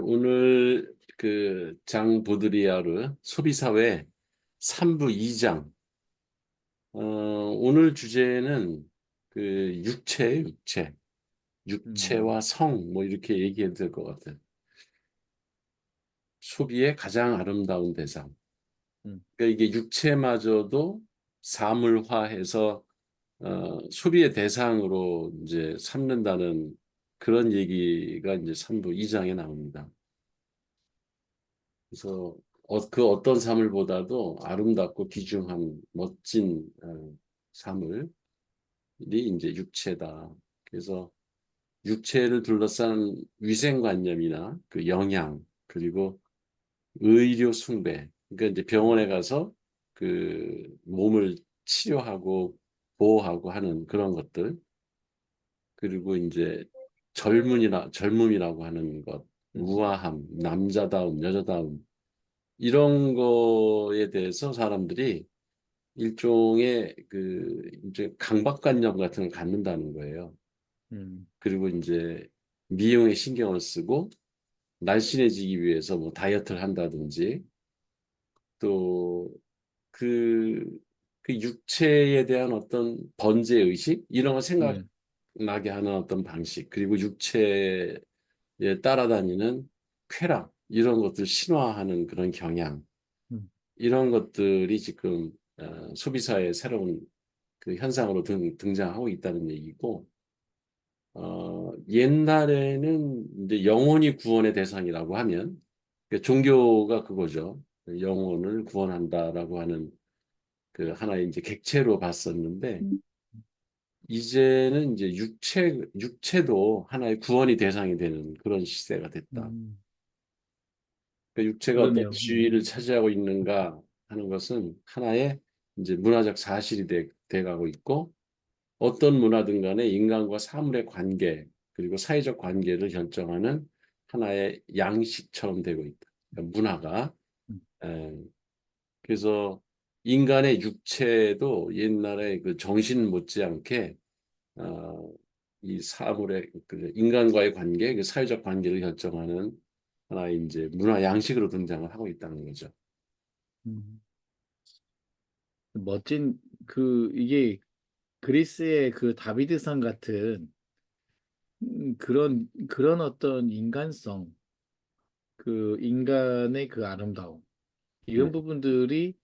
오늘 그 장 보드리아르 소비사회 3부 2장. 오늘 주제는 그 육체예요, 육체. 음, 육체와 성 뭐 이렇게 얘기해도 될 것 같아요. 소비의 가장 아름다운 대상. 음, 그러니까 이게 육체마저도 사물화해서 소비의 대상으로 이제 삼는다는 그런 얘기가 이제 3부 2장에 나옵니다. 그래서 그 어떤 사물보다도 아름답고 귀중한 멋진 사물이 이제 육체다. 그래서 육체를 둘러싼 위생관념이나 그 영양 그리고 의료 숭배. 그러니까 이제 병원에 음, 가서 그 몸을 치료하고 보호하고 하는 그런 것들. 그리고 이제 젊음이라고 하는 것, 음, 우아함, 남자다움, 여자다움 이런 거에 대해서 사람들이 일종의 그 이제 강박관념 같은 걸 갖는다는 거예요. 음, 그리고 이제 미용에 신경을 쓰고 날씬해지기 위해서 뭐 다이어트를 한다든지 또 그, 그 육체에 대한 어떤 번제 의식 이런 거 음, 생각나게 하는 어떤 방식 그리고 육체에 따라다니는 쾌락 이런 것들 신화하는 그런 경향 음, 이런 것들이 지금 소비사의 새로운 그 현상으로 등장하고 있다는 얘기고, 옛날에는 이제 영혼이 구원의 대상이라고 하면, 그 종교가 그거죠. 영혼을 구원한다라고 하는 그 하나의 이제 객체로 봤었는데, 음, 이제는 이제 육체도 하나의 구원이 대상이 되는 그런 시대가 됐다. 음. 그 육체가 어떤 그러네요. 지위를 차지하고 있는가 하는 것은 하나의 이제 문화적 사실이 돼가고 있고, 어떤 문화든 간에 인간과 사물의 관계 그리고 사회적 관계를 결정하는 하나의 양식처럼 되고 있다. 그러니까 문화가 음, 에, 그래서 인간의 육체도 옛날에 그 정신 못지않게 어, 이 사물의 그 인간과의 관계, 그 사회적 관계를 결정하는 하나의 이제 문화 양식으로 등장을 하고 있다는 거죠. 음. 멋진 이게 그리스의 그 다비드상 같은 그런 어떤 인간성, 그 인간의 그 아름다움 네, 이런 부분들이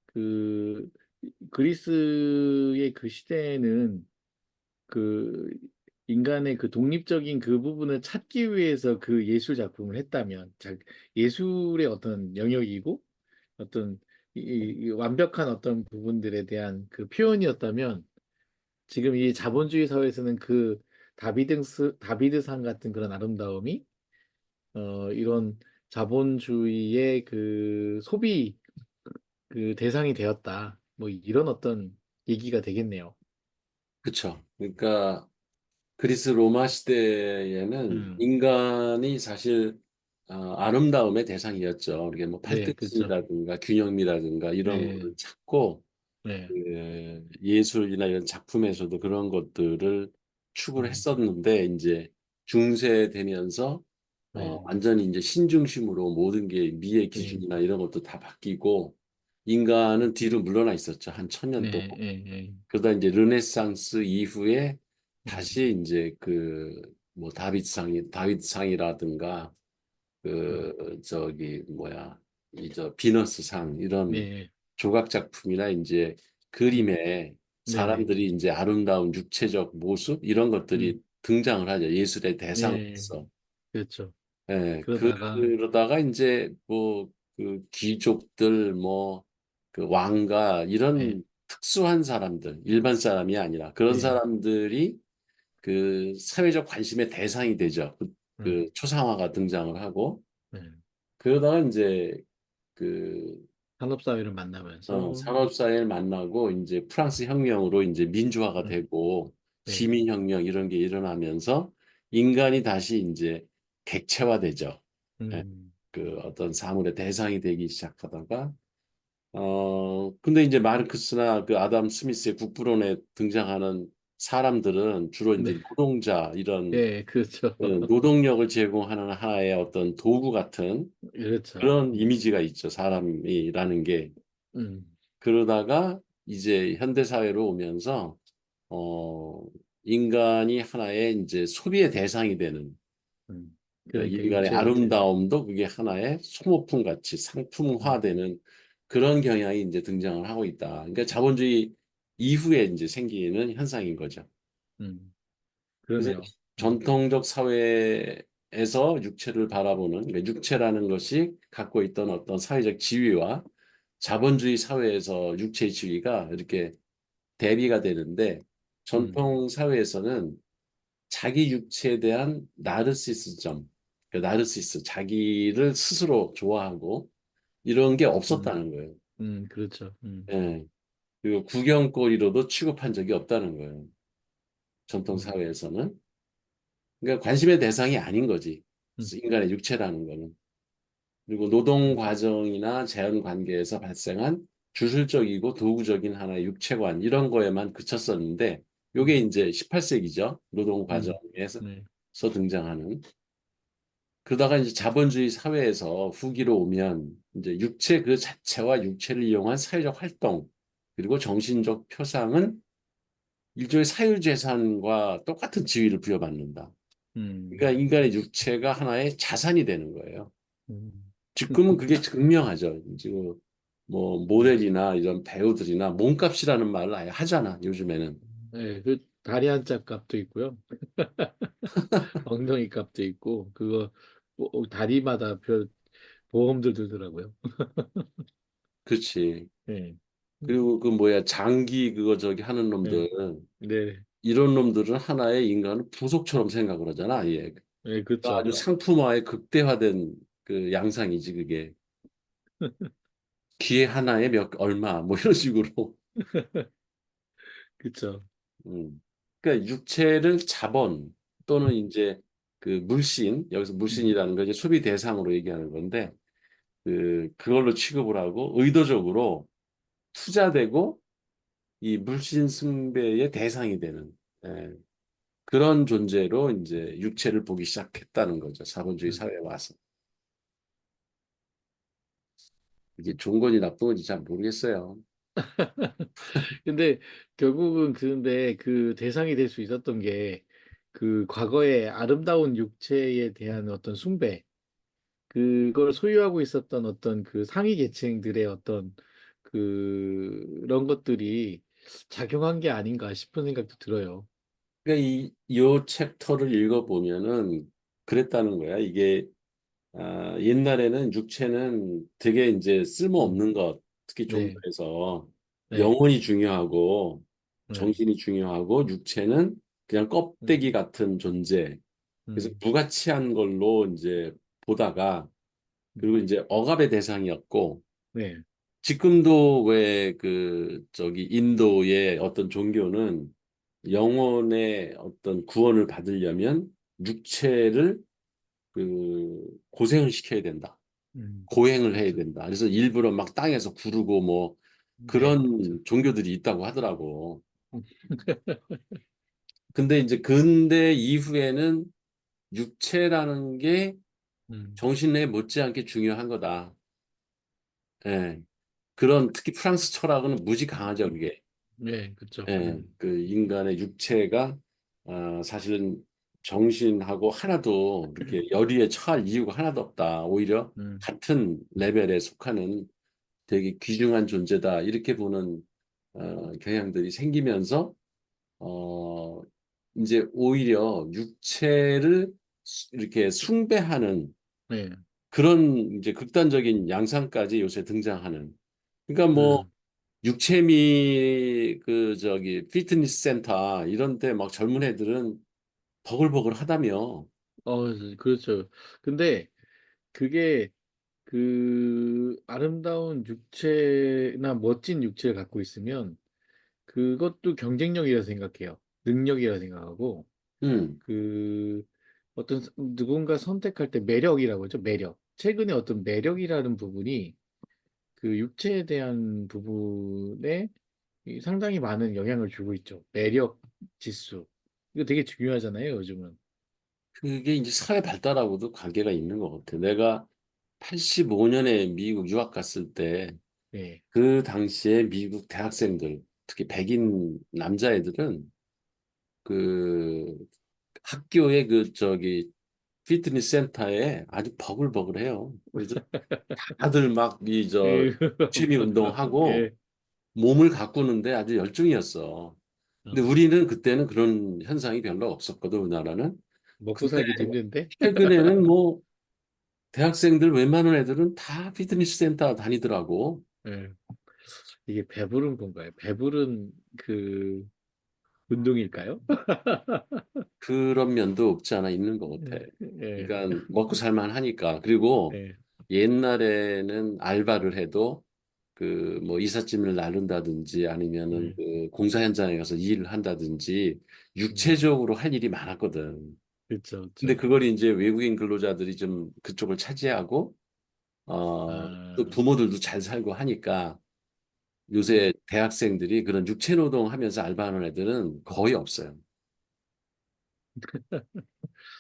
그 그리스의 그 시대에는 그 인간의 그 독립적인 그 부분을 찾기 위해서 그 예술 작품을 했다면, 예술의 어떤 영역이고 어떤 이 완벽한 어떤 부분들에 대한 그 표현이었다면, 지금 이 자본주의 사회에서는 그 다비드상 같은 그런 아름다움이 이런 자본주의의 그 소비 그 대상이 되었다. 뭐 이런 어떤 얘기가 되겠네요. 그렇죠. 그러니까 그리스 로마 시대에는 음, 인간이 사실 아름다움의 대상이었죠. 이게 뭐 네, 그렇죠. 팔뚝심이라든가 균형미라든가 이런 네, 거를 찾고 네, 예술이나 이런 작품에서도 그런 것들을 추구를 음, 했었는데 이제 중세 되면서 네, 완전히 이제 신중심으로 모든 게 미의 네, 기준이나 이런 것도 다 바뀌고 인간은 뒤로 물러나 있었죠. 한 1000년 동안. 네, 네, 네, 그러다 이제 르네상스 이후에 네, 다시 이제 그 뭐 다윗상이라든가 음, 그 저기 뭐야 이 저 비너스상 이런 네, 조각 작품이나 이제 음, 그림에 네, 네, 사람들이 이제 아름다운 육체적 모습 이런 것들이 음, 등장을 하죠. 예술의 네, 대상으로서. 그렇죠. 예, 그러다가, 그러다가 이제 뭐 그 귀족들 뭐 그 왕가 네, 이런 특수한 사람들, 일반 사람이 아니라 그런 네, 사람들이 그 사회적 관심의 대상이 되죠. 그 음, 초상화가 등장을 하고 네. 그러다가 이제 그 산업사회를 만나면서, 산업사회를 만나고 이제 프랑스 혁명으로 이제 민주화가 음, 되고 네, 시민혁명 이런 게 일어나면서 인간이 다시 이제 객체화되죠. 예, 음, 그 어떤 사물의 대상이 되기 시작하다가 근데 이제 마르크스나 그 아담 스미스의 국부론에 등장하는 사람들은 주로 네. 이제 노동자 이런 예, 그렇죠. 노동력을 제공하는 하나의 어떤 도구 같은 그렇죠. 그런 이미지가 있죠. 사람이라는 게. 음, 그러다가 이제 현대 사회로 오면서 어 인간이 하나의 이제 소비의 대상이 되는 음. 그러니까 그러니까 인간의 육체의 대상. 아름다움도 그게 하나의 소모품 같이 음, 상품화되는 그런 경향이 이제 등장을 하고 있다. 그러니까 자본주의 이후에 이제 생기는 현상인 거죠. 음, 그래서 그러네요. 전통적 사회에서 육체를 바라보는 그러니까 육체라는 것이 갖고 있던 어떤 사회적 지위와 자본주의 사회에서 육체의 지위가 이렇게 대비가 되는데 음, 전통 사회에서는 자기 육체에 대한 나르시스점, 그 나르시스, 자기를 스스로 좋아하고 이런 게 음, 없었다는 거예요. 그렇죠. 예. 그리고 구경거리로도 취급한 적이 없다는 거예요. 전통 음, 사회에서는. 그러니까 관심의 대상이 아닌 거지. 음, 인간의 육체라는 거는. 그리고 노동 음, 과정이나 자연 관계에서 발생한 주술적이고 도구적인 하나의 육체관 이런 거에만 그쳤었는데 요게 음, 이제 18세기죠. 노동 음, 과정에서 네, 등장하는. 그러다가 이제 자본주의 사회에서 후기로 오면 이제 육체 그 자체와 육체를 이용한 사회적 활동 그리고 정신적 표상은 일종의 사유재산과 똑같은 지위를 부여받는다. 음, 그러니까 인간의 육체가 하나의 자산이 되는 거예요. 음, 지금은 그게 증명하죠. 지금 뭐 음. 모델이나 이런 배우들이나 몸값이라는 말을 아예 하잖아. 요즘에는. 네, 그 다리 한 짝 값도 있고요. 엉덩이 값도 있고 그거 다리마다 별 보험도 들더라고요. 그렇지. 네. 그리고 그 뭐야 장기 그거 저기 하는 네, 놈들 네, 이런 놈들은 하나의 인간을 부속처럼 생각을 하잖아. 예. 네, 그러니까 그렇죠. 아주 상품화의 극대화된 그 양상이지 그게. 기회 하나에 몇 얼마 뭐 이런 식으로. 그렇죠. 그러니까 육체를 자본 또는 이제 그 물신 여기서 음, 물신이라는 거 이제 소비 대상으로 얘기하는 건데 그걸로 취급을 하고 의도적으로 투자되고 이 물신 숭배의 대상이 되는 예, 그런 존재로 이제 육체를 보기 시작했다는 거죠. 자본주의 음. 사회에 와서. 이게 좋은 건지 나쁜 건지 잘 모르겠어요. 근데 결국은 근데 그 대상이 될 수 있었던 게 그 과거의 아름다운 육체에 대한 어떤 숭배, 그걸 소유하고 있었던 어떤 그 상위 계층들의 어떤 그런 것들이 작용한 게 아닌가 싶은 생각도 들어요. 그러니까 이 챕터를 읽어보면은 그랬다는 거야. 이게 옛날에는 육체는 되게 이제 음, 쓸모없는 것, 특히 네, 종교에서 네, 영혼이 중요하고 네, 정신이 중요하고 육체는 그냥 음, 껍데기 같은 존재. 그래서 음, 무가치한 걸로 이제 보다가 음, 그리고 이제 억압의 대상이었고 네, 지금도 왜 그 저기 인도의 어떤 종교는 영혼의 어떤 구원을 받으려면 육체를 그 고생을 시켜야 된다. 고행을 해야 그렇죠. 된다. 그래서 일부러 막 땅에서 구르고 뭐 네, 그렇죠. 그런 종교들이 있다고 하더라고. 근데 이제 근대 이후에는 육체라는 게 음, 정신에 못지않게 중요한 거다. 예. 그런 특히 프랑스 철학은 무지 강하죠, 그게. 네, 그렇죠. 예. 그 인간의 육체가 사실은 정신하고 하나도 이렇게 열의에 처할 이유가 하나도 없다. 오히려 음, 같은 레벨에 속하는 되게 귀중한 존재다. 이렇게 보는 경향들이 생기면서 어, 이제 오히려 육체를 이렇게 숭배하는 네, 그런 이제 극단적인 양상까지 요새 등장하는. 그러니까 뭐 음. 육체미 그 저기 피트니스 센터 이런 데 막 젊은 애들은 버글버글 하다며. 어, 그렇죠. 근데 그게 그 아름다운 육체나 멋진 육체를 갖고 있으면 그것도 경쟁력이라 생각해요. 능력이라 생각하고 음. 그 어떤 누군가 선택할 때 매력이라고 하죠. 매력. 최근에 어떤 매력이라는 부분이 그 육체에 대한 부분에 상당히 많은 영향을 주고 있죠. 매력 지수. 이거 되게 중요하잖아요, 요즘은. 그게 이제 사회 발달하고도 관계가 있는 것 같아. 내가 85년에 미국 유학 갔을 때 예. 그 당시에 미국 대학생들, 특히 백인 남자애들은 그 학교의 그 저기 피트니스 센터에 아주 버글버글해요. 그래서 다들 막 이 저 예. 취미 운동하고 예. 몸을 가꾸는데 아주 열중이었어. 근데 어, 우리는 그때는 그런 현상이 별로 없었거든, 우리나라는. 먹고 근데 살기도 힘든데. 최근에는 뭐 대학생들 웬만한 애들은 다 피트니스 센터 다니더라고. 예. 이게 배부른 건가요? 배부른 그 운동일까요? 그런 면도 없지 않아 있는 것 같아. 예. 그러니까 먹고 살만 하니까. 그리고 예. 옛날에는 알바를 해도 그 뭐 이삿짐을 나른다든지 아니면은 예. 그 공사 현장에 가서 일을 한다든지 음. 육체적으로 할 일이 많았거든. 그렇죠, 근데 그렇죠. 그걸 이제 외국인 근로자들이 좀 그쪽을 차지하고 또 아, 부모들도 잘 살고 하니까 요새 대학생들이 그런 육체 노동 하면서 알바하는 애들은 거의 없어요.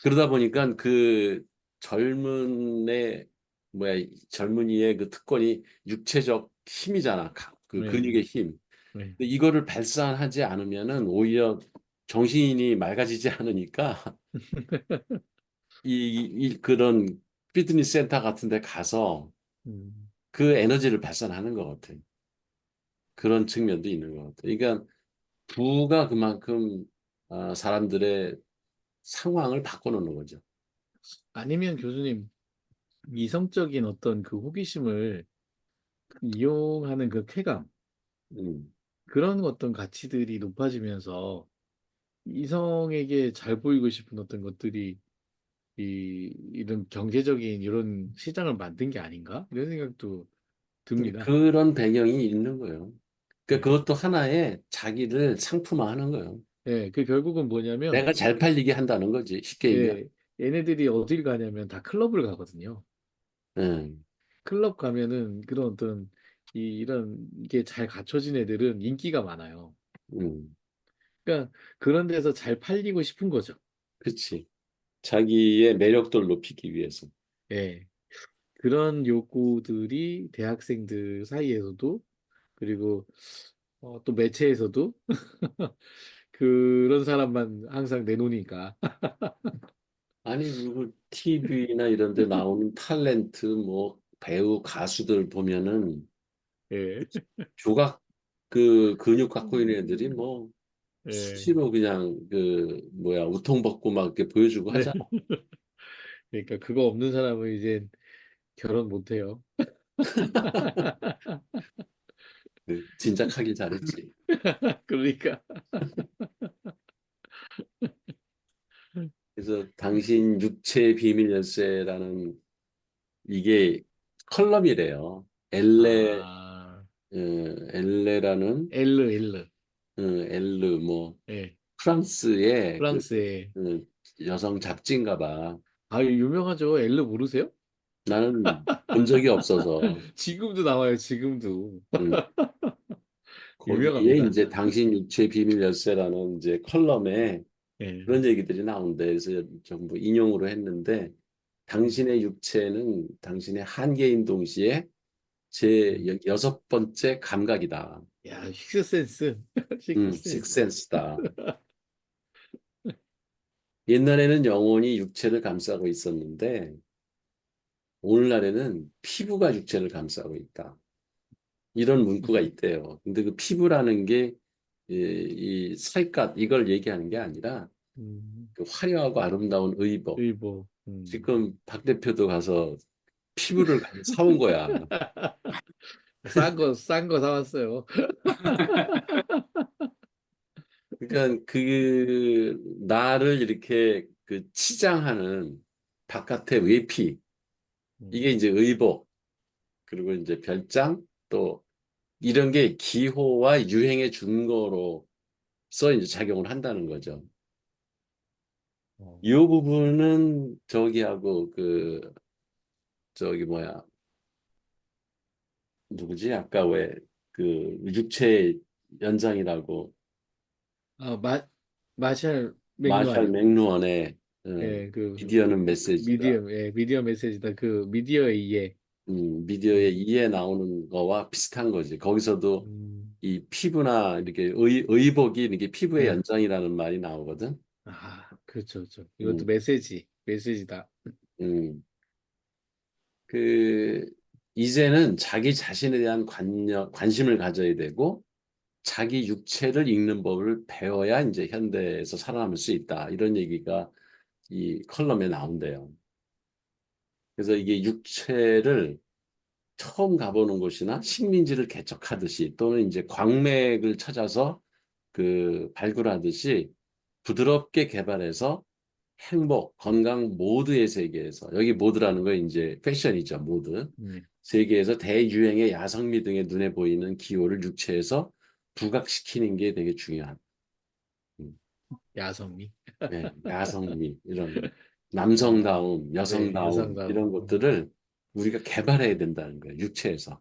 그러다 보니까 그 젊은의 뭐야 젊은이의 그 특권이 육체적 힘이잖아. 그 네, 근육의 힘. 네. 근데 이거를 발산하지 않으면은 오히려 정신이 맑아지지 않으니까 그런 피트니스 센터 같은 데 가서 음. 그 에너지를 발산하는 것 같아. 그런 측면도 있는 것 같아. 그러니까 부가 그만큼 사람들의 상황을 바꿔놓는 거죠. 아니면 교수님, 이성적인 어떤 그 호기심을 이용하는 그 쾌감, 음. 그런 어떤 가치들이 높아지면서 이성에게 잘 보이고 싶은 어떤 것들이 이런 경제적인 이런 시장을 만든 게 아닌가? 이런 생각도 듭니다. 그런 배경이 있는 거예요. 그러니까 예. 그것도 하나의 자기를 상품화하는 거예요. 예, 그 결국은 뭐냐면, 내가 잘 팔리게 한다는 거지. 쉽게 얘기하면. 예, 얘네들이 어딜 가냐면 다 클럽을 가거든요. 음, 클럽 가면은 그런 어떤 이런 게 잘 갖춰진 애들은 인기가 많아요. 음, 그러니까 그런 데서 잘 팔리고 싶은 거죠. 그렇지. 자기의 매력도를 높이기 위해서. 예. 그런 욕구들이 대학생들 사이에서도 그리고 또 매체에서도 그런 사람만 항상 내놓으니까. 아니, 그리고 TV나 이런 데 나오는 탤런트, 뭐, 배우, 가수들 보면은 예. 조각 그 근육 갖고 있는 애들이 뭐 예. 수시로 그냥 그 뭐야 우통 벗고 막 이렇게 보여주고 네. 하잖아. 그러니까 그거 없는 사람은 이제 결혼 못 해요. 진작하길 잘했지. 그러니까. 그래서 당신 육체의 비밀 열쇠라는 이게 컬럼이래요. 엘레 아, 엘레라는 엘르. 엘르 뭐 예. 프랑스의 프랑스에. 그 여성 잡지인가 봐. 아, 유명하죠. 엘르 모르세요? 나는 본 적이 없어서 지금도 나와요, 지금도. 음, 거기에 유명합니다. 이제 당신 육체의 비밀 열쇠라는 이제 컬럼에 예. 그런 얘기들이 나온대. 그래서 전부 인용으로 했는데 음, 당신의 육체는 당신의 한계인 동시에 제 음. 여섯 번째 감각이다. 야, 식스센스. 식스센스. 식센스다. 옛날에는 영혼이 육체를 감싸고 있었는데 오늘날에는 피부가 육체를 감싸고 있다. 이런 문구가 있대요. 근데 그 피부라는 게 이 살갗 이걸 얘기하는 게 아니라 음, 그 화려하고 아름다운 의복. 의보. 지금 박 대표도 가서 피부를 가서 사온 거야. 싼 거 사왔어요. 그러니까 그 나를 이렇게 그 치장하는 바깥의 외피 이게 음, 이제 의복 그리고 이제 별장 또 이런 게 기호와 유행의 준거로서 이제 작용을 한다는 거죠. 어, 이 부분은 저기하고 그 저기 뭐야 누구지? 아까 왜 그 육체 연장이라고 아, 마샬 마샬 맥루한. 맥루언의 예, 미디어는 메시지다. 미디어 메시지다. 그 미디어의 이해. 미디어의 음, 이에 나오는 거와 비슷한 거지. 거기서도 음, 이 피부나 이렇게 의복이 이렇게 피부의 예. 연장이라는 말이 나오거든. 아, 그렇죠, 그렇죠. 이것도 음, 메시지다. 음. 그 이제는 자기 자신에 대한 관심을 가져야 되고 자기 육체를 읽는 법을 배워야 이제 현대에서 살아남을 수 있다. 이런 얘기가 이 컬럼에 나온대요. 그래서 이게 육체를 처음 가보는 곳이나 식민지를 개척하듯이 또는 이제 광맥을 찾아서 그 발굴하듯이 부드럽게 개발해서 행복, 건강 모두의 세계에서 여기 모드라는 거 이제 패션이죠, 모드. 네. 세계에서 대유행의 야성미 등의 눈에 보이는 기호를 육체에서 부각시키는 게 되게 중요한. 음, 야성미. 네, 야성미 이런 아, 남성다움, 네, 여성다움 여성다운. 이런 것들을 우리가 개발해야 된다는 거예요. 육체에서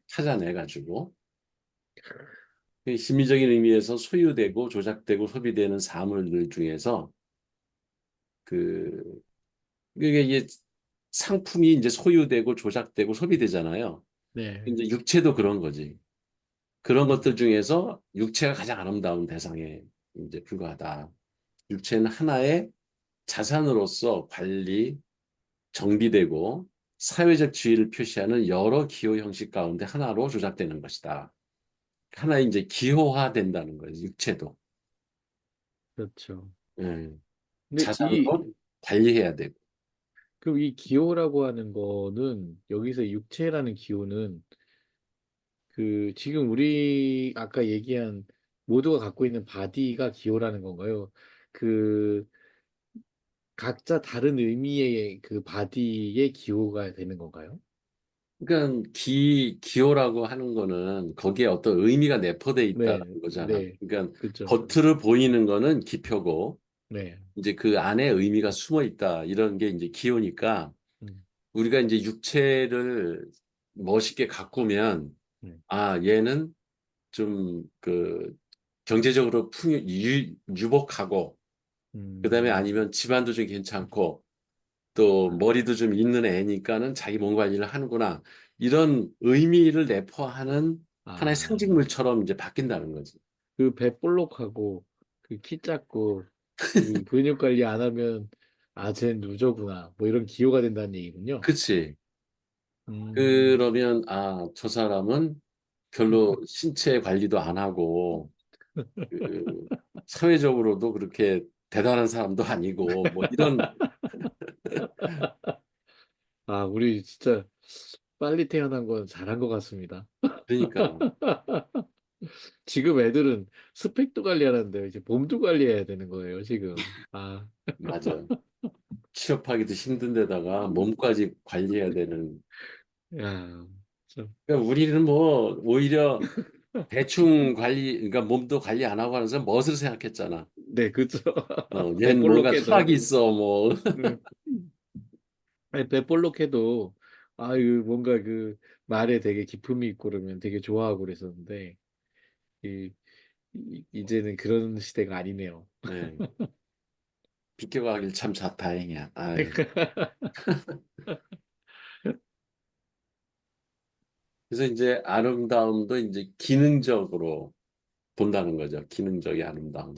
찾아내가지고 그 심리적인 의미에서 소유되고 조작되고 소비되는 사물들 중에서 그 이게 상품이 이제 소유되고 조작되고 소비되잖아요. 네. 이제 육체도 그런 거지. 그런 음, 것들 중에서 육체가 가장 아름다운 대상에 이제 불과하다. 육체는 하나의 자산으로서 관리, 정비되고 사회적 지위를 표시하는 여러 기호 형식 가운데 하나로 조작되는 것이다. 하나의 이제 기호화된다는 거예요. 육체도. 그렇죠. 예. 근데 자산으로 관리해야 되고. 그럼 이 기호라고 하는 거는, 여기서 육체라는 기호는, 지금 우리 아까 얘기한 모두가 갖고 있는 바디가 기호라는 건가요? 그, 각자 다른 의미의 그 바디의 기호가 되는 건가요? 그러니까 기호라고 하는 거는 거기에 어떤 의미가 내포돼 있다는 네, 거잖아. 네, 그러니까 그렇죠. 겉으로 보이는 거는 기표고 네, 이제 그 안에 의미가 숨어 있다. 이런 게 이제 기호니까 음, 우리가 이제 육체를 멋있게 가꾸면 네, 아, 얘는 좀 그 경제적으로 유복하고 그다음에 음, 아니면 집안도 좀 괜찮고 또 머리도 좀 있는 애니까는 자기 몸 관리를 하는구나. 이런 의미를 내포하는 하나의 아, 상징물처럼 이제 바뀐다는 거지. 그 배 볼록하고 그 키 작고 그 근육 관리 안 하면 아, 쟤 누저구나. 뭐 이런 기호가 된다는 얘기군요. 그치? 음, 그러면 아, 저 사람은 별로 신체 관리도 안 하고 그 사회적으로도 그렇게 대단한 사람도 아니고 뭐 이런 아, 우리 진짜 빨리 태어난 건 잘한 것 같습니다. 그러니까 지금 애들은 스펙도 관리하는데 이제 몸도 관리해야 되는 거예요, 지금. 아, 맞아. 취업하기도 힘든 데다가 몸까지 관리해야 되는. 야, 참. 그러니까 우리는 뭐 오히려 대충 관리, 그러니까 몸도 관리 안 하고 하는 사람 멋을 생각했잖아. 네, 그죠. 얜 뭔가 배볼록해도. 철학이 있어, 뭐. 네. 아니, 배볼록해도 아유 뭔가 그 말에 되게 기품이 있고 그러면 되게 좋아하고 그랬었는데 이, 이제는 그런 시대가 아니네요. 네. 비껴가길 참 다행이야. 아유. 그래서 이제 아름다움도 이제 기능적으로 본다는 거죠. 기능적인 아름다움.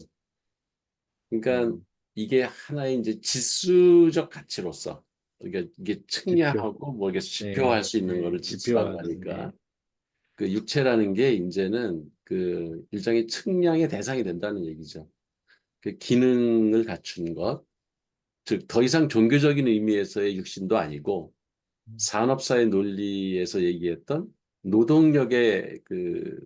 그러니까 음, 이게 하나의 이제 지수적 가치로서 그러니까 이게 지표. 측량하고 뭐 이게 네, 지표할 수 있는 네, 거를 지수라고 지표화하는. 하니까 네. 그 육체라는 게 이제는 그 일종의 측량의 대상이 된다는 얘기죠. 그 기능을 갖춘 것, 즉 더 이상 종교적인 의미에서의 육신도 아니고 산업사회 논리에서 얘기했던 노동력의 그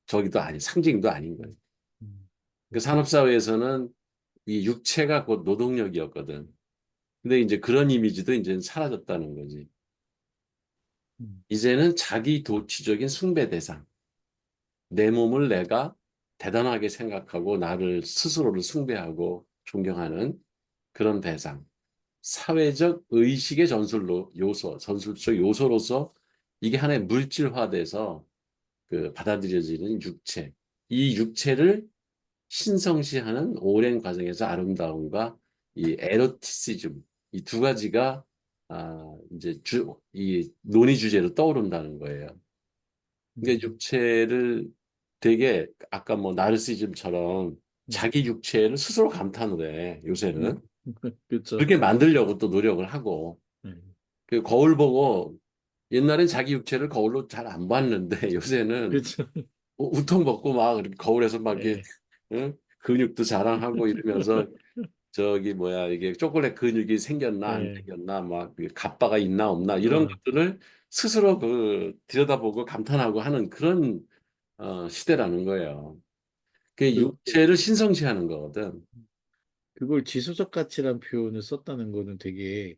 저기도 아니 상징도 아닌 거예요. 음, 그 그렇죠. 산업사회에서는 이 육체가 곧 노동력이었거든. 근데 이제 그런 이미지도 이제는 사라졌다는 거지. 음, 이제는 자기 도취적인 숭배 대상. 내 몸을 내가 대단하게 생각하고 나를 스스로를 숭배하고 존경하는 그런 대상. 사회적 의식의 전술적 요소로서 이게 하나의 물질화돼서 그 받아들여지는 육체. 이 육체를 신성시하는 오랜 과정에서 아름다움과 이 에로티시즘 이 두 가지가 이제 이 논의 주제로 떠오른다는 거예요. 그러니까 음, 육체를 되게 아까 뭐 나르시즘처럼 음, 자기 육체를 스스로 감탄을 해 음. 요새는 그렇죠. 그렇게 만들려고 또 노력을 하고 음, 그 거울 보고 옛날엔 자기 육체를 거울로 잘 안 봤는데 요새는 그렇죠. 우통 벗고 막 이렇게 거울에서 막 이렇게 예. 응? 근육도 자랑하고 이러면서 저기 뭐야 이게 초콜릿 근육이 생겼나 안 예. 생겼나 막그 갑바가 있나 없나 이런 어, 것들을 스스로 그 들여다보고 감탄하고 하는 그런 시대라는 거예요. 그 그, 육체를 신성시하는 거거든. 그걸 지수적 가치란 표현을 썼다는 거는 되게,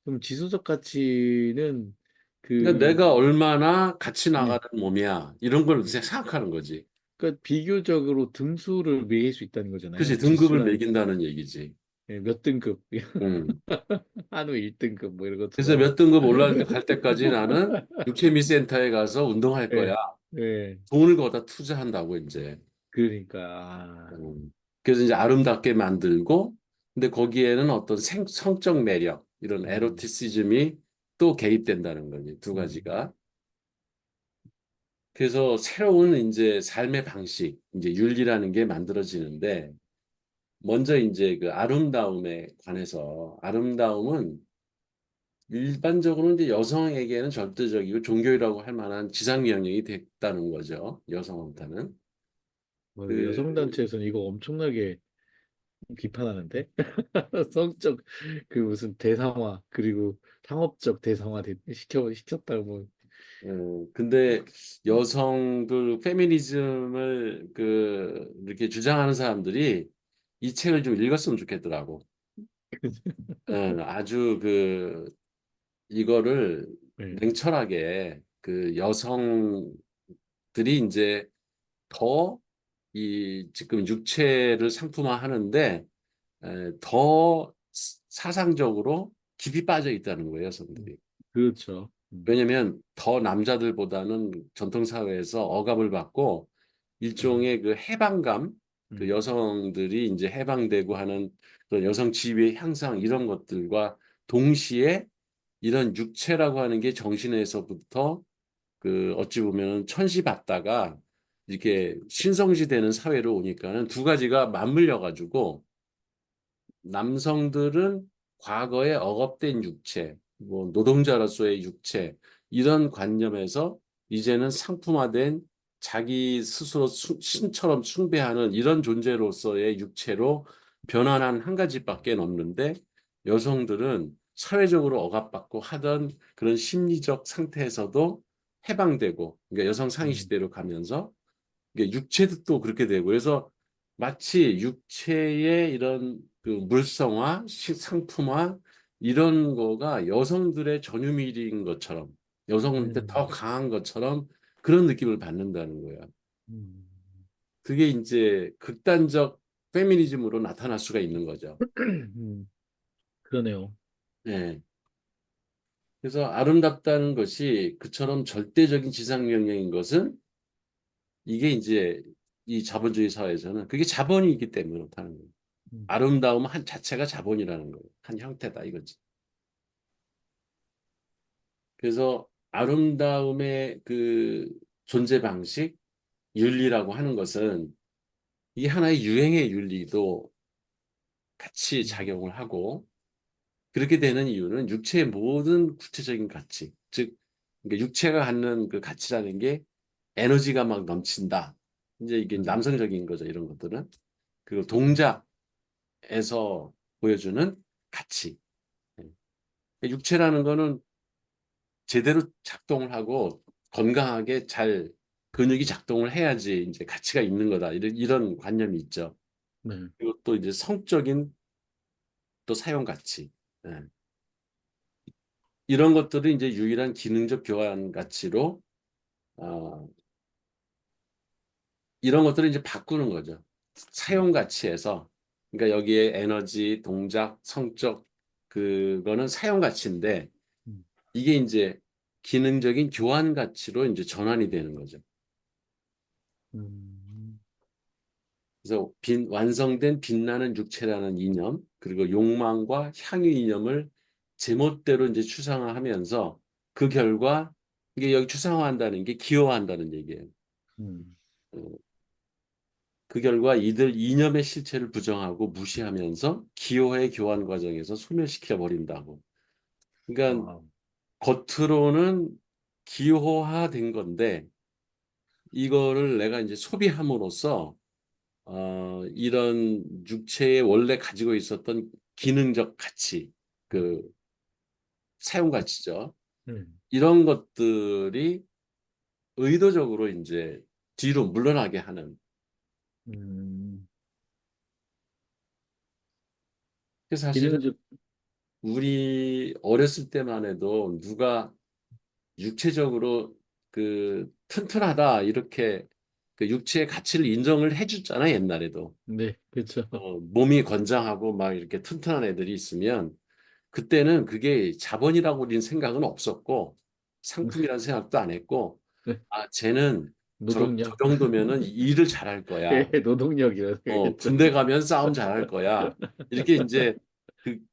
그럼 지수적 가치는 그러니까 그, 내가 얼마나 가치 나가는 네. 몸이야 이런 걸 네. 생각하는 거지. 그러니까 비교적으로 등수를 매길 수 있다는 그치 거잖아요. 등급을 지수라는 게. 매긴다는 얘기지. 예, 몇 등급, 음. 한우 1등급 뭐 이런 그래서 것처럼. 몇 등급 올라갈 때 갈 때까지 나는 육체미센터에 가서 운동할 거야. 예, 예. 돈을 거기다 투자한다고 이제. 그러니까, 아, 그래서 이제 아름답게 만들고, 근데 거기에는 어떤 성적 매력, 이런 음, 에로티시즘이 또 개입된다는 거지, 두 음, 가지가. 그래서 새로운 이제 삶의 방식, 이제 윤리라는 게 만들어지는데, 먼저 이제 그 아름다움에 관해서, 아름다움은 일반적으로 이제 여성에게는 절대적이고 종교라고 할 만한 지상 영역이 됐다는 거죠, 여성한테는. 그 여성단체에서는 이거 엄청나게 비판하는데? 성적, 그 무슨 대상화, 그리고 상업적 대상화 시켰다고 뭐. 근데 여성들 페미니즘을 그 이렇게 주장하는 사람들이 이 책을 좀 읽었으면 좋겠더라고. 아주 그 이거를 네. 냉철하게 그 여성들이 이제 더 이 지금 육체를 상품화하는데 더 사상적으로 깊이 빠져 있다는 거예요, 음, 여성들이. 그렇죠. 왜냐면 더 남자들보다는 전통 사회에서 억압을 받고 음, 일종의 그 해방감, 그 음, 여성들이 이제 해방되고 하는 그런 여성 지위의 향상 이런 것들과 동시에 이런 육체라고 하는 게 정신에서부터 그 어찌 보면 천시받다가 이렇게 신성시되는 사회로 오니까는 두 가지가 맞물려 가지고 남성들은 과거에 억압된 육체, 뭐 노동자로서의 육체 이런 관념에서 이제는 상품화된 자기 스스로 신처럼 숭배하는 이런 존재로서의 육체로 변환한 한 가지밖에 없는데 여성들은 사회적으로 억압받고 하던 그런 심리적 상태에서도 해방되고 그러니까 여성 상위 음, 시대로 가면서 이게 육체도 또 그렇게 되고 그래서 마치 육체의 이런 그 물성화, 상품화 이런 거가 여성들의 전유물인 것처럼 여성한테 더 음, 강한 것처럼 그런 느낌을 받는다는 거야. 음, 그게 이제 극단적 페미니즘으로 나타날 수가 있는 거죠. 그러네요. 네. 그래서 아름답다는 것이 그처럼 절대적인 지상 명령인 것은 이게 이제 이 자본주의 사회에서는 그게 자본이기 때문에 그렇다는 거예요. 음, 아름다움 한 자체가 자본이라는 거예요. 한 형태다 이거지. 그래서 아름다움의 그 존재 방식, 윤리라고 하는 것은 이 하나의 유행의 윤리도 같이 음, 작용을 하고 그렇게 되는 이유는 육체의 모든 구체적인 가치, 즉 그러니까 육체가 갖는 그 가치라는 게 에너지가 막 넘친다. 이제 이게 음, 남성적인 거죠, 이런 것들은. 그리고 음, 동작에서 보여주는 가치. 예. 육체라는 거는 제대로 작동을 하고 건강하게 잘 근육이 작동을 해야지 이제 가치가 있는 거다. 이런 관념이 있죠. 네. 그리고 또 이제 성적인 또 사용 가치. 예. 이런 것들을 이제 유일한 기능적 교환 가치로 어, 이런 것들을 이제 바꾸는 거죠. 음, 사용 가치에서 그러니까 여기에 에너지, 동작, 성적 그거는 사용 가치인데 음, 이게 이제 기능적인 교환 가치로 이제 전환이 되는 거죠. 그래서 완성된 빛나는 육체라는 이념, 그리고 욕망과 향유 이념을 제멋대로 이제 추상화하면서 그 결과 이게 여기 추상화한다는 게 기여한다는 얘기예요. 음. 어, 그 결과 이들 이념의 실체를 부정하고 무시하면서 기호의 교환 과정에서 소멸시켜 버린다고. 그러니까 아, 겉으로는 기호화된 건데 이거를 내가 이제 소비함으로써 이런 육체에 원래 가지고 있었던 기능적 가치, 그 사용 가치죠. 음. 이런 것들이 의도적으로 이제 뒤로 물러나게 하는. 음. 그 사실은 기능적, 우리 어렸을 때만 해도 누가 육체적으로 그 튼튼하다 이렇게 그 육체의 가치를 인정을 해줬잖아 옛날에도. 네, 그렇죠. 몸이 건장하고 막 이렇게 튼튼한 애들이 있으면 그때는 그게 자본이라고 우리는 생각은 없었고 상품이라는 생각도 안 했고 아 쟤는 저 노동력. 정도면은 일을 잘할 거야. 예, 노동력이라고 생각했죠. 군대 가면 싸움 잘할 거야. 이렇게 이제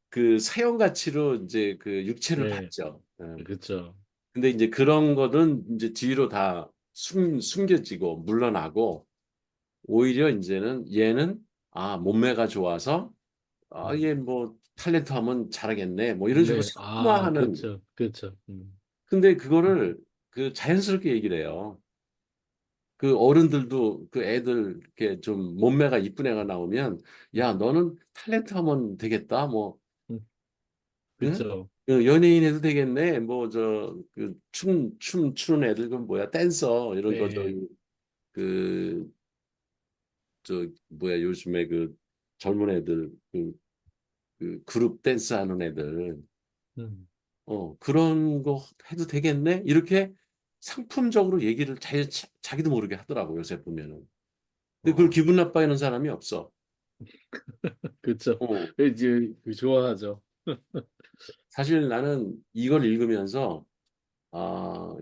그 사용 가치로 이제 그 육체를 네, 봤죠. 그렇죠. 근데 이제 그런 거는 이제 뒤로 다 숨겨지고 물러나고 오히려 이제는 얘는 몸매가 좋아서 얘 뭐 탤런트 하면 잘하겠네. 뭐 이런 식으로 네, 아, 상품화하는. 그렇죠, 그렇죠. 근데 그거를 그 자연스럽게 얘기를 해요. 그 어른들도 그 애들 이렇게 좀 몸매가 이쁜 애가 나오면 야 너는 탤런트 하면 되겠다. 뭐 음, 응? 그렇죠. 연예인 해도 되겠네. 뭐 저 그 춤 추는 애들 그 뭐야 댄서 이런 거 네, 그 저 뭐야 요즘에 그 젊은 애들 그 그룹 댄스 하는 애들 음, 그런 거 해도 되겠네? 이렇게 상품적으로 얘기를 자기도 모르게 하더라고, 요새 보면은. 근데 그걸 어, 기분 나빠하는 사람이 없어. 그렇죠. 어. 이제 좋아하죠. 사실 나는 이걸 읽으면서,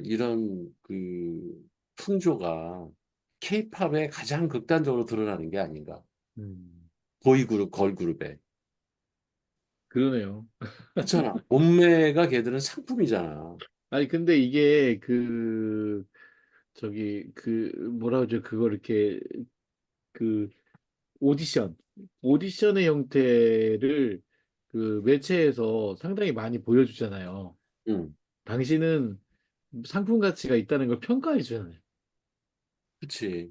이런 풍조가 케이팝에 가장 극단적으로 드러나는 게 아닌가. 음, 보이그룹, 걸그룹에. 그러네요. 그렇잖아. 몸매가 걔들은 상품이잖아. 아니, 근데 이게 뭐라 그러죠? 그거 이렇게, 그, 오디션, 오디션의 형태를 그 매체에서 상당히 많이 보여주잖아요. 응, 당신은 상품 가치가 있다는 걸 평가해 주잖아요. 그치.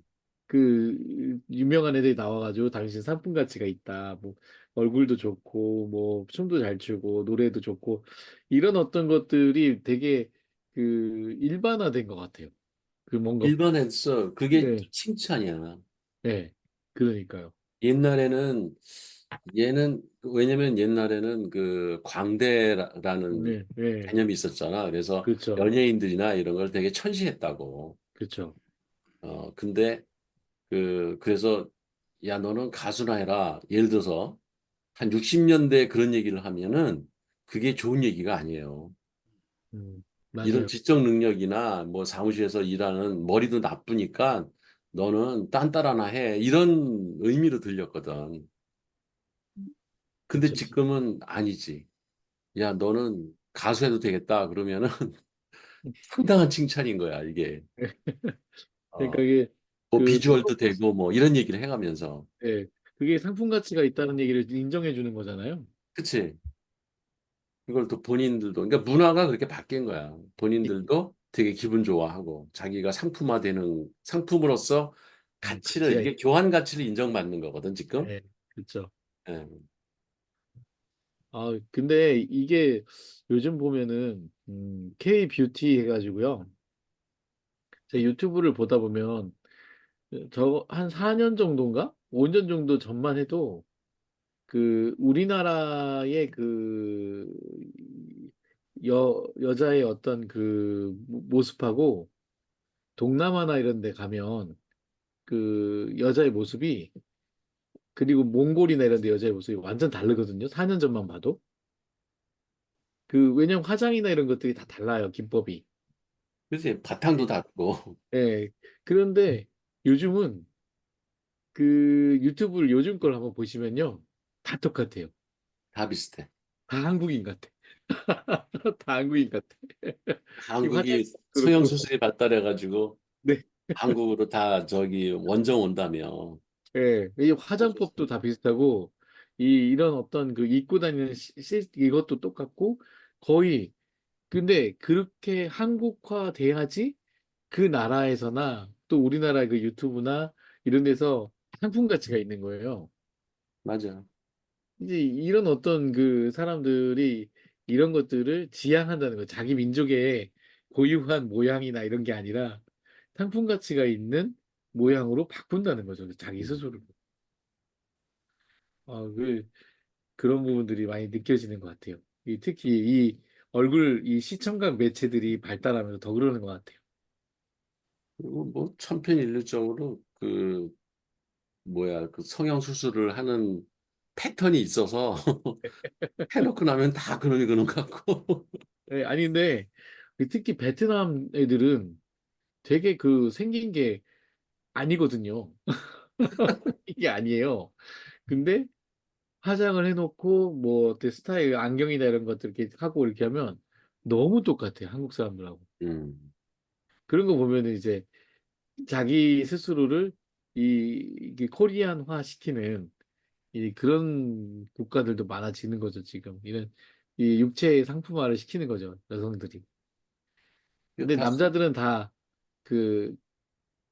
유명한 애들이 나와가지고 당신 상품 가치가 있다. 뭐 얼굴도 좋고 뭐 춤도 잘 추고 노래도 좋고 이런 어떤 것들이 되게 일반화된 것 같아요. 뭔가 일반에서 그게 네, 칭찬이야. 네, 그러니까요. 옛날에는 얘는 왜냐면 옛날에는 그 광대라는 네, 네, 개념이 있었잖아. 그래서 그렇죠, 연예인들이나 이런 걸 되게 천시했다고. 그렇죠. 근데 그래서 야 너는 가수나 해라. 예를 들어서 한 60년대 그런 얘기를 하면은 그게 좋은 얘기가 아니에요. 이런 맞아요, 지적 능력이나 뭐 사무실에서 일하는 머리도 나쁘니까 너는 딴따라나 해. 이런 의미로 들렸거든. 근데 그렇죠. 지금은 아니지. 야, 너는 가수 해도 되겠다. 그러면은 상당한 칭찬인 거야, 이게. 그러니까 어, 이게 뭐 비주얼도 저도 되고 뭐 이런 얘기를 해가면서. 예, 그게 상품 가치가 있다는 얘기를 인정해 주는 거잖아요. 그치? 이걸 또 본인들도, 그러니까 문화가 그렇게 바뀐 거야. 본인들도 되게 기분 좋아하고 자기가 상품화되는 상품으로서 가치를, 가치가 이게 교환 가치를 인정받는 거거든, 지금. 예, 그렇죠. 예. 근데 이게 요즘 보면은, K 뷰티 해가지고요. 제 유튜브를 보다 보면, 저 한 4년 정도인가? 5년 정도 전만 해도, 우리나라의 여자의 어떤 모습하고, 동남아나 이런 데 가면, 여자의 모습이, 그리고 몽골이나 이런 데 여자의 모습이 완전 다르거든요. 4년 전만 봐도. 왜냐면 화장이나 이런 것들이 다 달라요, 기법이. 그치? 바탕도 닫고. 예. 그런데 요즘은 그 유튜브를 요즘 걸 한번 보시면요. 다 똑같아요. 다 비슷해. 다 한국인 같아. 다 한국인 같아. 이 화장 한국이 그렇고. 성형수술이 발달해가지고 네. 한국으로 다 저기 원정 온다며. 예, 이 화장법도 다 비슷하고, 이런 어떤 그 입고 다니는 이것도 똑같고, 거의, 근데 그렇게 한국화 돼야지 그 나라에서나 또 우리나라 그 유튜브나 이런 데서 상품 가치가 있는 거예요. 맞아. 이제 이런 어떤 그 사람들이 이런 것들을 지향한다는 거, 자기 민족의 고유한 모양이나 이런 게 아니라 상품 가치가 있는 모양으로 바꾼다는 거죠. 자기 음. 스스로. 그런 부분들이 많이 느껴지는 것 같아요. 특히 이 얼굴, 이 시청각 매체들이 발달하면서 더 그러는 것 같아요. 그리고 뭐 천편일률적으로 그 뭐야 그 성형수술을 하는 패턴이 있어서 해놓고 나면 다 그러는 것 같고. 예, 아니, 근데 특히 베트남 애들은 되게 그 생긴 게 아니거든요. 이게 아니에요. 근데 화장을 해놓고 뭐 어때 스타일, 안경이나 이런 것들 이렇게 하고 이렇게 하면 너무 똑같아요. 한국 사람들하고. 음. 그런 거 보면은 이제 자기 스스로를 이게 코리안화 시키는 그런 국가들도 많아지는 거죠, 지금. 이런 이 육체 상품화를 시키는 거죠, 여성들이. 그 근데 다 남자들은 다 그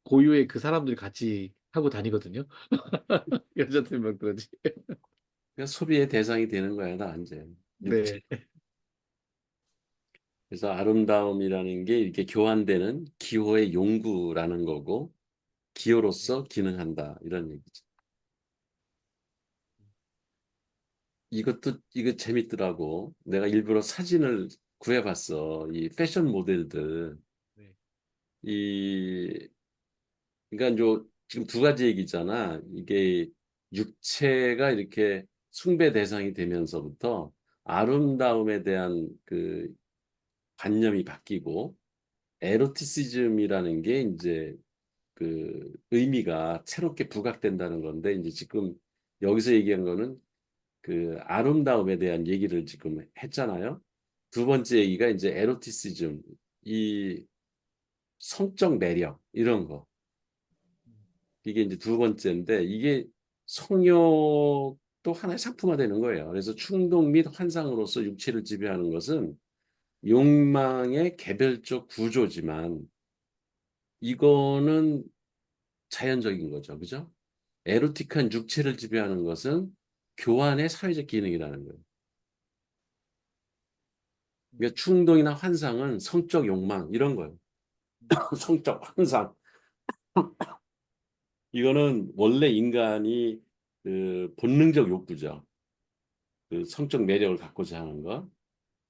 고유의 그 사람들 같이 하고 다니거든요. 여자들만 그러지. 그러니까 소비의 대상이 되는 거야, 나 이제. 육체. 네. 그래서 아름다움이라는 게 이렇게 교환되는 기호의 용구라는 거고, 기호로서 기능한다. 이런 얘기죠. 이거 재밌더라고. 내가 일부러 사진을 구해봤어. 이 패션 모델들. 네. 이, 그러니까 요, 지금 두 가지 얘기잖아. 이게 육체가 이렇게 숭배 대상이 되면서부터 아름다움에 대한 그 관념이 바뀌고, 에로티시즘이라는 게 이제 그 의미가 새롭게 부각된다는 건데 이제 지금 여기서 얘기한 거는 그 아름다움에 대한 얘기를 지금 했잖아요. 두 번째 얘기가 이제 에로티시즘, 이 성적 매력 이런 거. 이게 이제 두 번째인데 이게 성욕도 하나의 상품화되는 거예요. 그래서 충동 및 환상으로서 육체를 지배하는 것은 욕망의 개별적 구조지만 이거는 자연적인 거죠. 그죠? 에로틱한 육체를 지배하는 것은 교환의 사회적 기능이라는 거예요. 그러니까 충동이나 환상은 성적 욕망 이런 거예요. 성적 환상. 이거는 원래 인간이 그 본능적 욕구죠. 그 성적 매력을 갖고자 하는 거.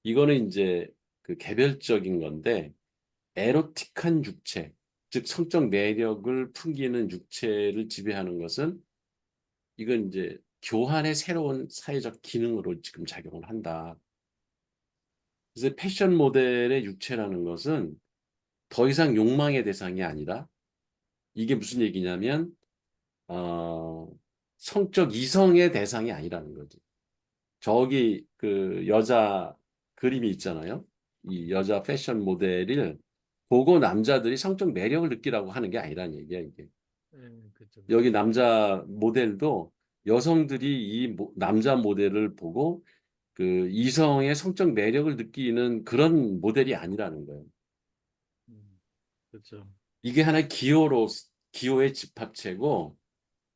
이거는 이제 그 개별적인 건데 에로틱한 육체, 즉 성적 매력을 풍기는 육체를 지배하는 것은 이건 이제 교환의 새로운 사회적 기능으로 지금 작용을 한다. 그래서 패션 모델의 육체라는 것은 더 이상 욕망의 대상이 아니라 이게 무슨 얘기냐면 어, 성적 이성의 대상이 아니라는 거지. 저기 그 여자 그림이 있잖아요. 이 여자 패션 모델을 보고 남자들이 성적 매력을 느끼라고 하는 게 아니라는 얘기야, 이게. 그렇죠, 여기 그렇죠. 남자 모델도 여성들이 이 남자 모델을 보고 그 이성의 성적 매력을 느끼는 그런 모델이 아니라는 거예요. 그렇죠. 이게 하나의 기호의 집합체고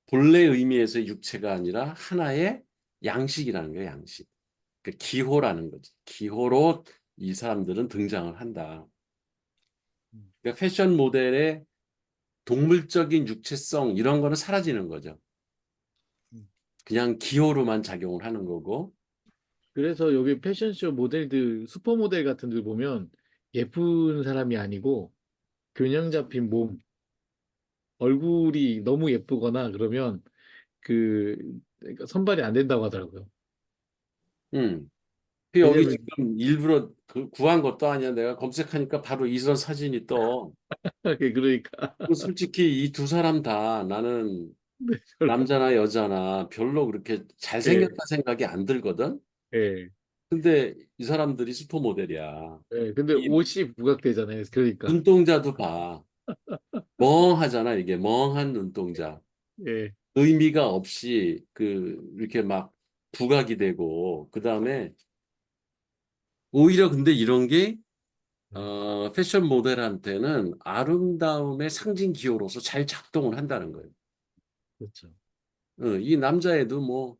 본래 의미에서의 육체가 아니라 하나의 양식이라는 거예요, 양식. 그 기호라는 거지. 기호로 이 사람들은 등장을 한다. 음, 그러니까 패션 모델의 동물적인 육체성 이런 거는 사라지는 거죠. 음. 그냥 기호로만 작용을 하는 거고. 그래서 여기 패션쇼 모델들, 슈퍼모델 같은 들 보면 예쁜 사람이 아니고 균형 잡힌 몸, 얼굴이 너무 예쁘거나 그러면 그 그러니까 선발이 안 된다고 하더라고요. 음. 그 여기 왜냐면 지금 일부러 그 구한 것도 아니야. 내가 검색하니까 바로 이런 사진이 떠. 그러니까 그 솔직히 이 두 사람 다 나는 네, 별로. 남자나 여자나 별로 그렇게 예, 잘생겼다 생각이 안 들거든. 예, 근데 이 사람들이 슈퍼모델이야. 예. 근데 이 옷이 부각되잖아요. 그러니까. 눈동자도 봐. 멍하잖아, 이게. 멍한 눈동자. 예, 의미가 없이 이렇게 막 부각이 되고, 그 다음에 오히려 근데 이런 게, 패션 모델한테는 아름다움의 상징 기호로서 잘 작동을 한다는 거예요. 그렇죠. 이 남자애도 뭐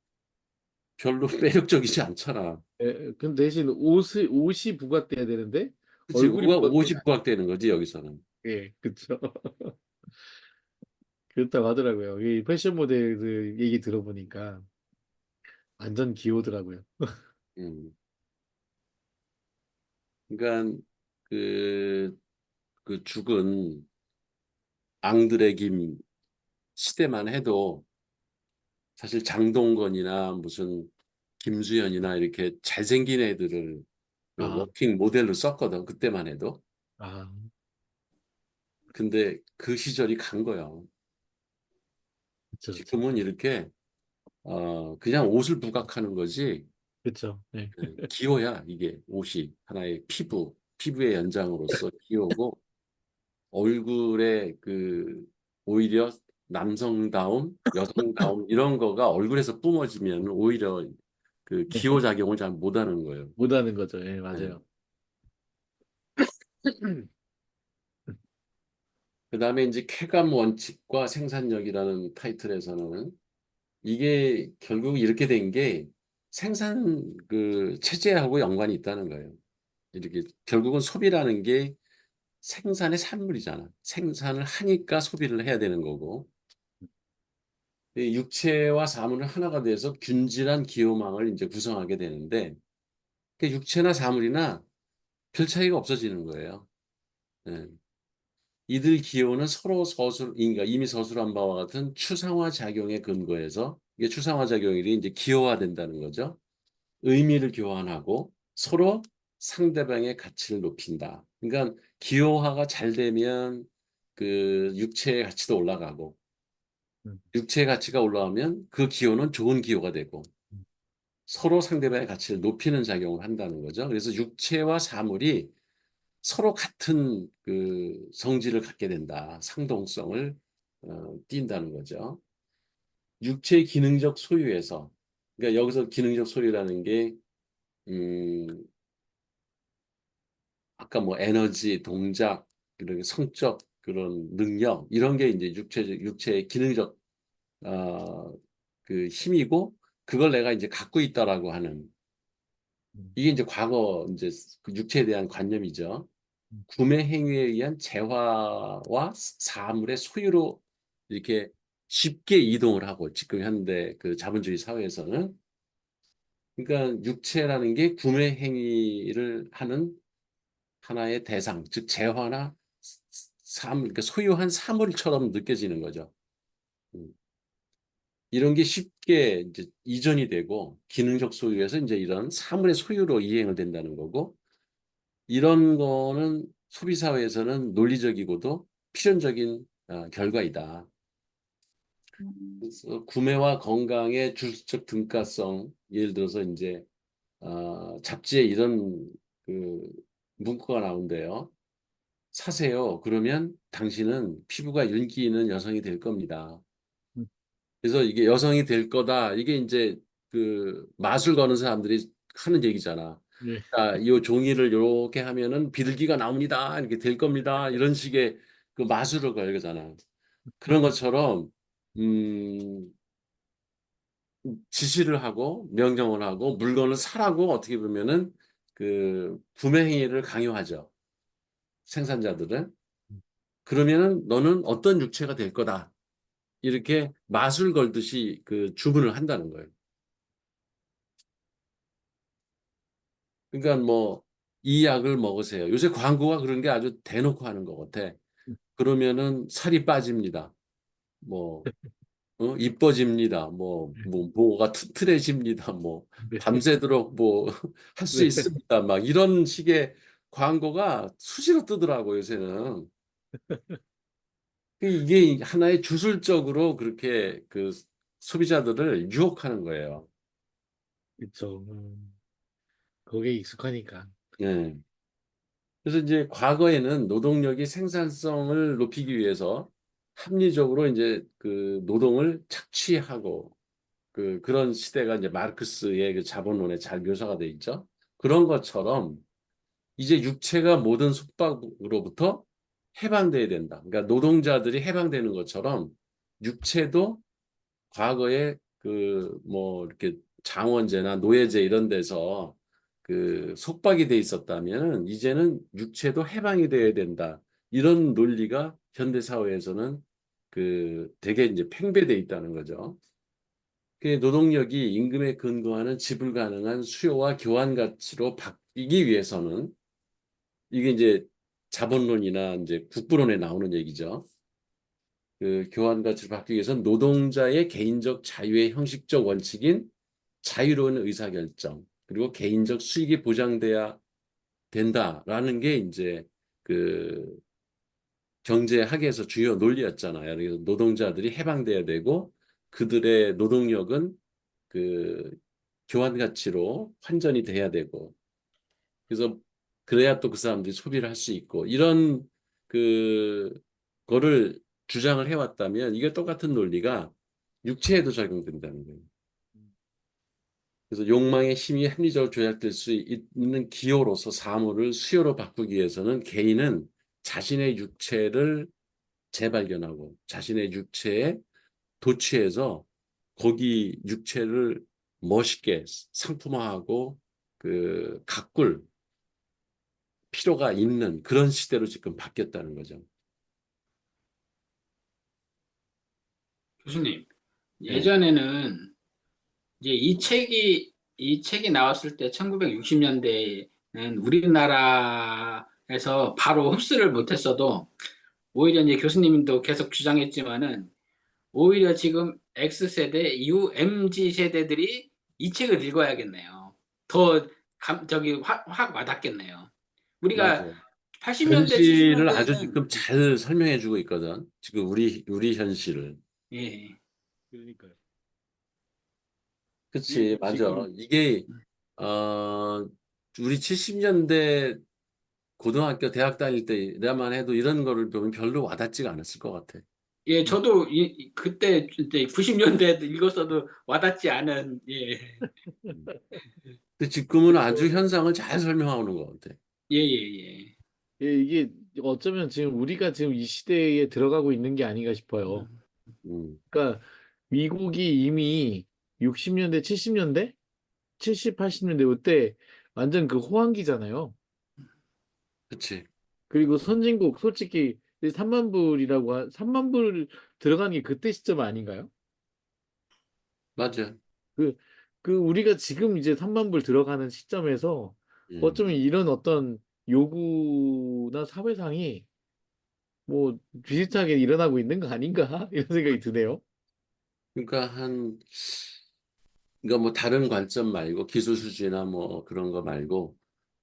별로 매력적이지 않잖아. 예, 근데 대신 옷이 부각돼야 되는데 그치? 얼굴이 부각되면 50 부각되는 거지, 여기서는. 예, 그렇죠. 그렇다고 하더라고요. 이 패션 모델들 얘기 들어보니까 완전 귀여우더라고요. 음. 그러니까 그, 그 죽은 앙드레 김 시대만 해도 사실 장동건이나 무슨 김수현이나 이렇게 잘생긴 애들을 그 아, 워킹 모델로 썼거든. 그때만 해도. 아, 근데 그 시절이 간 거야. 그렇죠, 그렇죠, 지금은 이렇게 그냥 옷을 부각하는 거지. 그렇죠. 네. 기호야 이게 옷이 하나의 피부의 연장으로서 기호고 얼굴에 오히려 남성다움, 여성다움 이런 거가 얼굴에서 뿜어지면 오히려 그 네. 기호 작용을 잘 못하는 거예요. 못하는 거죠. 예, 네. 맞아요. 그다음에 이제 쾌감 원칙과 생산력이라는 타이틀에서는 이게 결국 이렇게 된 게 생산 체제하고 연관이 있다는 거예요. 이렇게 결국은 소비라는 게 생산의 산물이잖아. 생산을 하니까 소비를 해야 되는 거고 이 육체와 사물은 하나가 돼서 균질한 기호망을 이제 구성하게 되는데 그 육체나 사물이나 별 차이가 없어지는 거예요. 예. 이들 기호는 서로 그러니까 이미 서술한 바와 같은 추상화 작용에 근거해서 이게 추상화 작용이 이제 기호화된다는 거죠. 의미를 교환하고 서로 상대방의 가치를 높인다. 그러니까 기호화가 잘 되면 그 육체의 가치도 올라가고 음, 육체의 가치가 올라가면 그 기호는 좋은 기호가 되고 음, 서로 상대방의 가치를 높이는 작용을 한다는 거죠. 그래서 육체와 사물이 서로 같은 성질을 갖게 된다. 상동성을 띈다는 거죠. 육체의 기능적 소유에서 그러니까 여기서 기능적 소유라는 게 음, 아까 뭐 에너지, 동작, 그리고 성적 그런 능력 이런 게 이제 육체의 기능적 어, 힘이고 그걸 내가 이제 갖고 있다라고 하는 음, 이게 이제 과거 이제 그 육체에 대한 관념이죠. 음, 구매 행위에 의한 재화와 사물의 소유로 이렇게 쉽게 이동을 하고 지금 현대 그 자본주의 사회에서는 그러니까 육체라는 게 구매 행위를 하는 하나의 대상, 즉 재화나 그러니까 소유한 사물처럼 느껴지는 거죠. 음. 이런 게 쉽게 이제 이전이 되고 기능적 소유에서 이제 이런 사물의 소유로 이행을 된다는 거고 이런 거는 소비 사회에서는 논리적이고도 필연적인 결과이다. 그래서 구매와 건강의 주술적 등가성, 예를 들어서 이제 잡지에 이런 그 문구가 나온대요. 사세요. 그러면 당신은 피부가 윤기 있는 여성이 될 겁니다. 음, 그래서 이게 여성이 될 거다. 이게 이제 맛을 거는 사람들이 하는 얘기잖아. 예, 자, 이 종이를 이렇게 하면은 비둘기가 나옵니다. 이렇게 될 겁니다. 이런 식의 그 마술을 걸거잖아. 그런 것처럼 음, 지시를 하고 명령을 하고 물건을 사라고 어떻게 보면은 구매 행위를 강요하죠. 생산자들은. 그러면은 너는 어떤 육체가 될 거다. 이렇게 마술 걸듯이 주문을 한다는 거예요. 그러니까 뭐 이 약을 먹으세요. 요새 광고가 그런 게 아주 대놓고 하는 것 같아. 그러면은 살이 빠집니다. 뭐 이뻐집니다. 뭐가 튼튼해집니다. 뭐 네, 밤새도록 뭐 할 수 네, 있습니다. 막 이런 식의 광고가 수시로 뜨더라고 요새는. 이게 하나의 주술적으로 그렇게 그 소비자들을 유혹하는 거예요. 그쵸. 거기에 익숙하니까. 예. 그래서 이제 과거에는 노동력이 생산성을 높이기 위해서 합리적으로 이제 그 노동을 착취하고 그런 시대가 이제 마르크스의 그 자본론에 잘 묘사가 돼 있죠. 그런 것처럼 이제 육체가 모든 속박으로부터 해방돼야 된다. 그러니까 노동자들이 해방되는 것처럼 육체도 과거에 그 뭐 이렇게 장원제나 노예제 이런 데서 그 속박이 돼 있었다면 이제는 육체도 해방이 돼야 된다. 이런 논리가 현대 사회에서는 그 되게 이제 팽배돼 있다는 거죠. 그 노동력이 임금에 근거하는 지불 가능한 수요와 교환 가치로 바뀌기 위해서는 이게 이제 자본론이나 이제 국부론에 나오는 얘기죠. 그 교환 가치를 바뀌기 위해서는 노동자의 개인적 자유의 형식적 원칙인 자유로운 의사결정 그리고 개인적 수익이 보장돼야 된다라는 게 이제 그 경제학에서 주요 논리였잖아요. 그래서 노동자들이 해방돼야 되고 그들의 노동력은 그 교환 가치로 환전이 돼야 되고 그래서 그래야 또 그 사람들이 소비를 할 수 있고 이런 그 거를 주장을 해왔다면 이게 똑같은 논리가 육체에도 적용된다는 거예요. 그래서 욕망의 힘이 합리적으로 조작될 수 있는 기호로서 사물을 수요로 바꾸기 위해서는 개인은 자신의 육체를 재발견하고 자신의 육체에 도취해서 거기 육체를 멋있게 상품화하고 그 가꿀 필요가 있는 그런 시대로 지금 바뀌었다는 거죠. 교수님, 예, 예전에는 이제 이 책이 나왔을 때 1960년대에는 우리나라에서 바로 흡수를 못했어도 오히려 이제 교수님도 계속 주장했지만은 오히려 지금 X세대 이후 MZ 세대들이 이 책을 읽어야겠네요. 더 확 와닿겠네요. 우리가 맞아요. 80년대, 현실을 아주 70년대에는 지금 잘 설명해 주고 있거든. 지금 우리 현실을. 예, 그러니까요. 그치, 맞아. 지금 이게 우리 70년대 고등학교, 대학 다닐 때만 해도 이런 거를 보면 별로 와닿지가 않았을 것 같아. 예, 저도 그때 이제 90년대 읽었어도 와닿지 않은 예, 음. 근데 지금은 아주 현상을 잘 설명하는 것 같아. 예, 예, 예. 예, 이게 어쩌면 지금 우리가 지금 이 시대에 들어가고 있는 게 아닌가 싶어요. 음, 그러니까 미국이 이미 60년대, 70년대, 70, 80년대 그때 완전 그 호황기잖아요. 그치. 그리고 선진국 솔직히 3만 불 들어가는 게 그때 시점 아닌가요? 맞아. 그, 그 우리가 지금 이제 3만 불 들어가는 시점에서 음. 어쩌면 이런 어떤 요구나 사회상이 뭐 비슷하게 일어나고 있는 거 아닌가? 이런 생각이 드네요. 그러니까 그러니까 뭐 다른 관점 말고 기술 수준이나 뭐 그런 거 말고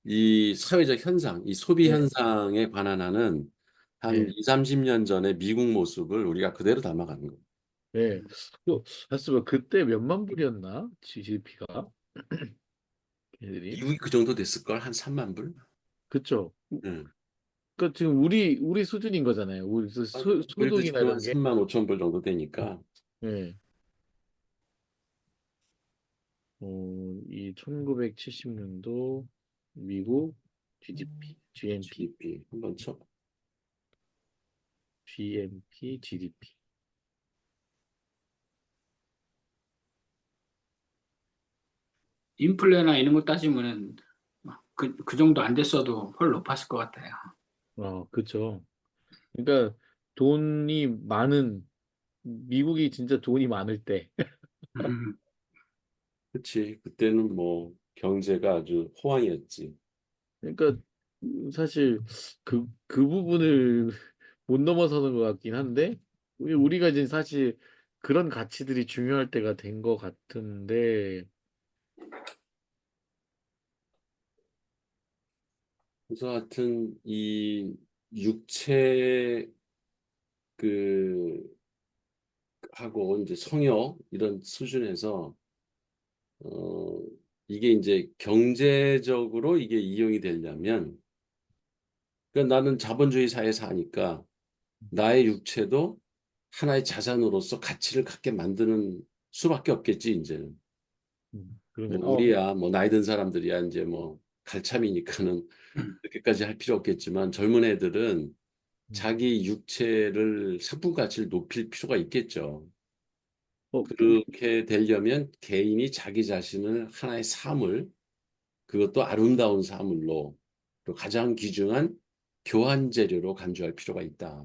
이 사회적 현상, 이 소비 네, 현상에 관한 한은 한 네, 2, 30년 전의 미국 모습을 우리가 그대로 담아가는 거예요. 네. 또, 봤으면 그때 몇만 불이었나? GDP가? 걔들이? 미국이 그 정도 됐을 걸 한 3만 불? 그쵸? 응. 그러니까 지금 우리 수준인 거잖아요. 우리 맞아. 우리도 소득이나 지금 한 이런 게. 3만 5천 불 정도 되니까 네. 이 1970년도 미국 GDP, GNP, GDP 한번 쳐. GNP, GDP. 인플레나 이런 거 따지면은 그 정도 안 됐어도 훨 높았을 것 같아요. 그쵸. 그러니까 돈이 많은 미국이 진짜 돈이 많을 때. 음, 그치. 그때는 뭐 경제가 아주 호황이었지. 그러니까 사실 그 부분을 못 넘어서는 것 같긴 한데 우리가 이제 사실 그런 가치들이 중요할 때가 된 것 같은데. 그래서 하여튼 이 육체 그 하고 이제 성역 이런 수준에서 어 이게 이제 경제적으로 이게 이용이 되려면 그러니까 나는 자본주의 사회에 사니까 나의 육체도 하나의 자산으로서 가치를 갖게 만드는 수밖에 없겠지 이제는. 그러네. 뭐 우리야 뭐 나이 든 사람들이야 이제 뭐 갈참이니까는 그렇게까지 할 필요 없겠지만 젊은 애들은 음. 자기 육체를 상품 가치를 높일 필요가 있겠죠. 어, 그렇게 되려면 개인이 자기 자신을 하나의 사물, 그것도 아름다운 사물로 또 가장 귀중한 교환 재료로 간주할 필요가 있다.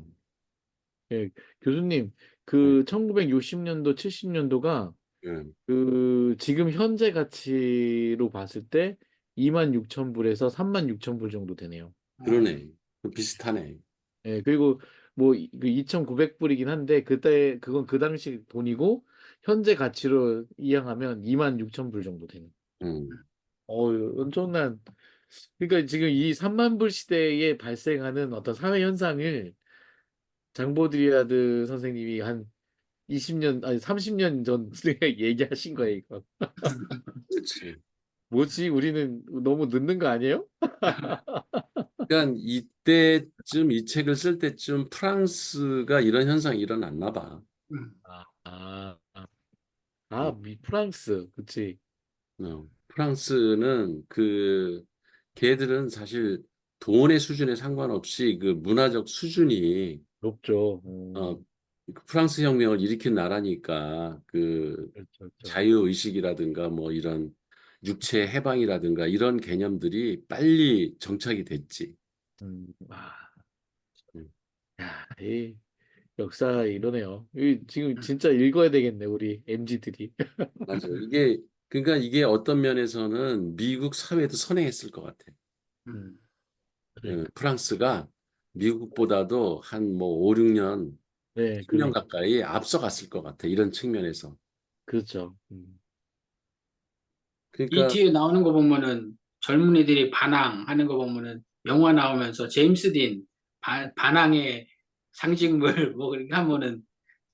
예, 교수님, 네. 그 1960년도, 70년도가 네. 그 지금 현재 가치로 봤을 때 2만 6천 불에서 3만 6천 불 정도 되네요. 그러네. 비슷하네. 예, 그리고 뭐 그 2,900불이긴 한데 그때 그건 그 당시 돈이고 현재 가치로 이양하면 2만 6천 불 정도 되는. 음, 엄청난. 그러니까 지금 이 3만 불 시대에 발생하는 어떤 사회 현상을 장보드리아드 선생님이 한 20년 아니 30년 전 얘기하신 거예요, 이거. 그렇지. 뭐지? 우리는 너무 늦는 거 아니에요? 그러니까 이때쯤 이 책을 쓸 때쯤 프랑스가 이런 현상이 일어났나 봐. 음. 아, 아, 아, 어, 프랑스, 그치. 프랑스는 그 걔들은 사실 돈의 수준에 상관없이 그 문화적 수준이 높죠. 어, 그 프랑스 혁명을 일으킨 나라니까 그 그렇죠, 그렇죠. 자유 의식이라든가 뭐 이런 육체 해방이라든가 이런 개념들이 빨리 정착이 됐지. 아, 음, 야, 이 역사 이러네요. 지금 진짜 읽어야 되겠네, 우리 MZ들이. 맞아. 이게 그러니까 이게 어떤 면에서는 미국 사회도 선행했을 것 같아. 음. 그러니까. 프랑스가 미국보다도 한 뭐 5, 6년, 네, 10년 그러니까. 가까이 앞서갔을 것 같아. 이런 측면에서. 그렇죠. 이 그러니까 뒤에 나오는 거 보면은 젊은이들이 반항하는 거 보면은 영화 나오면서 제임스 딘 반항의 상징물 뭐 그렇게 하면은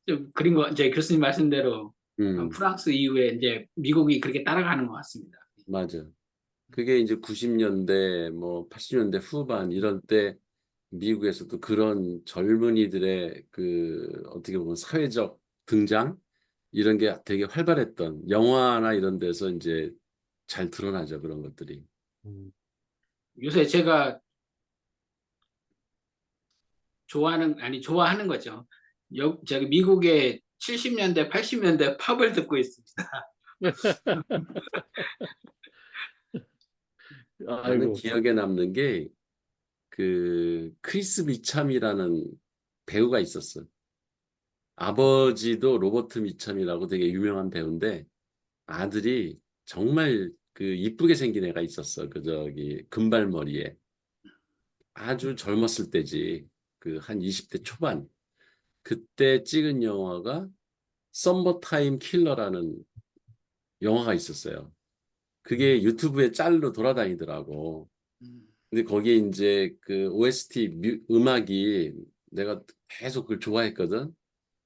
좀 그린 거 이제 교수님 말씀대로 음, 프랑스 이후에 이제 미국이 그렇게 따라가는 것 같습니다. 맞아. 그게 이제 90년대 뭐 80년대 후반 이런 때 미국에서도 그런 젊은이들의 그 어떻게 보면 사회적 등장 이런 게 되게 활발했던 영화나 이런 데서 이제 잘 드러나죠. 그런 것들이. 음. 요새 제가 좋아하는 거죠. 저기 미국의 70년대, 80년대 팝을 듣고 있습니다. 나는 아이고. 기억에 남는 게 그 크리스 미참이라는 배우가 있었어. 아버지도 로버트 미참이라고 되게 유명한 배우인데 아들이 정말 그 이쁘게 생긴 애가 있었어. 그 저기 금발머리에 아주 젊었을 때지. 그 한 20대 초반. 그때 찍은 영화가 썸머타임 킬러라는 영화가 있었어요. 음. 그게 유튜브에 짤로 돌아다니더라고. 음. 근데 거기에 이제 그 OST 음악이 내가 계속 그걸 좋아했거든.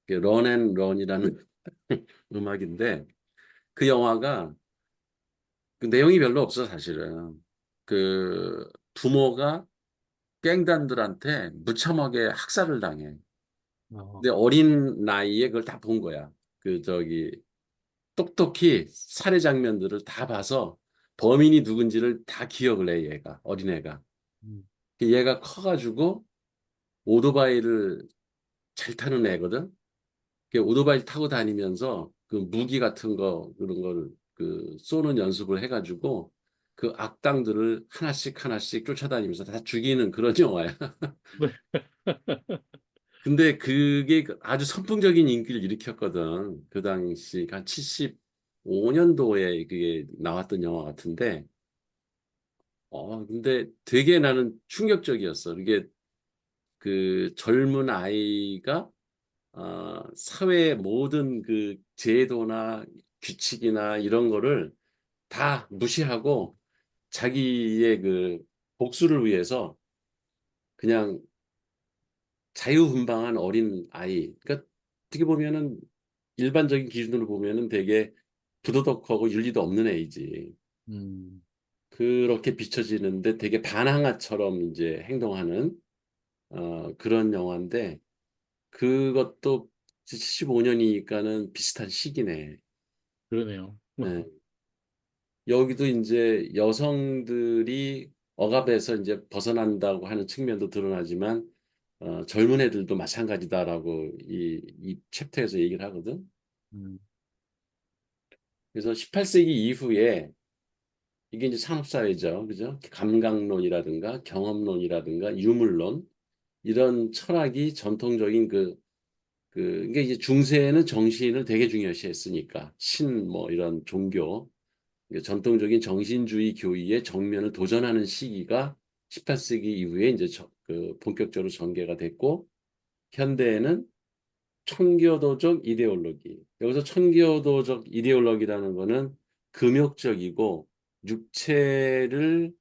런앤 런이라는 음악인데 그 영화가 그 내용이 별로 없어 사실은. 그 부모가 갱단들한테 무참하게 학살을 당해. 어. 근데 어린 나이에 그걸 다 본 거야. 그 저기 똑똑히 살해 장면들을 다 봐서 범인이 누군지를 다 기억을 해 얘가 어린애가. 음. 얘가 커가지고 오토바이를 잘 타는 애거든. 오토바이 타고 다니면서 그 무기 같은 거 그런 걸 그 쏘는 연습을 해가지고 그 악당들을 하나씩 하나씩 쫓아다니면서 다 죽이는 그런 영화야. 근데 그게 아주 선풍적인 인기를 일으켰거든. 그 당시 한 75년도에 그게 나왔던 영화 같은데, 근데 되게 나는 충격적이었어. 이게 그 젊은 아이가 사회의 모든 그 제도나 규칙이나 이런 거를 다 무시하고 자기의 그 복수를 위해서 그냥 자유분방한 어린 아이. 그러니까 어떻게 보면은 일반적인 기준으로 보면은 되게 부도덕하고 윤리도 없는 애이지. 음, 그렇게 비춰지는데 되게 반항아처럼 이제 행동하는 그런 영화인데 그것도 75년이니까는 비슷한 시기네. 그러네요. 예. 여기도 이제 여성들이 억압에서 이제 벗어난다고 하는 측면도 드러나지만 젊은 애들도 마찬가지다라고 이 챕터에서 얘기를 하거든. 음, 그래서 18세기 이후에 이게 이제 산업사회죠. 그죠? 감각론이라든가 경험론이라든가 유물론 이런 철학이 전통적인 이게 이제 중세에는 정신을 되게 중요시했으니까 신 뭐 이런 종교 전통적인 정신주의 교의의 정면을 도전하는 시기가 18세기 이후에 이제 본격적으로 전개가 됐고 현대에는 청교도적 이데올로기. 여기서 청교도적 이데올로기라는 거는 금욕적이고 육체를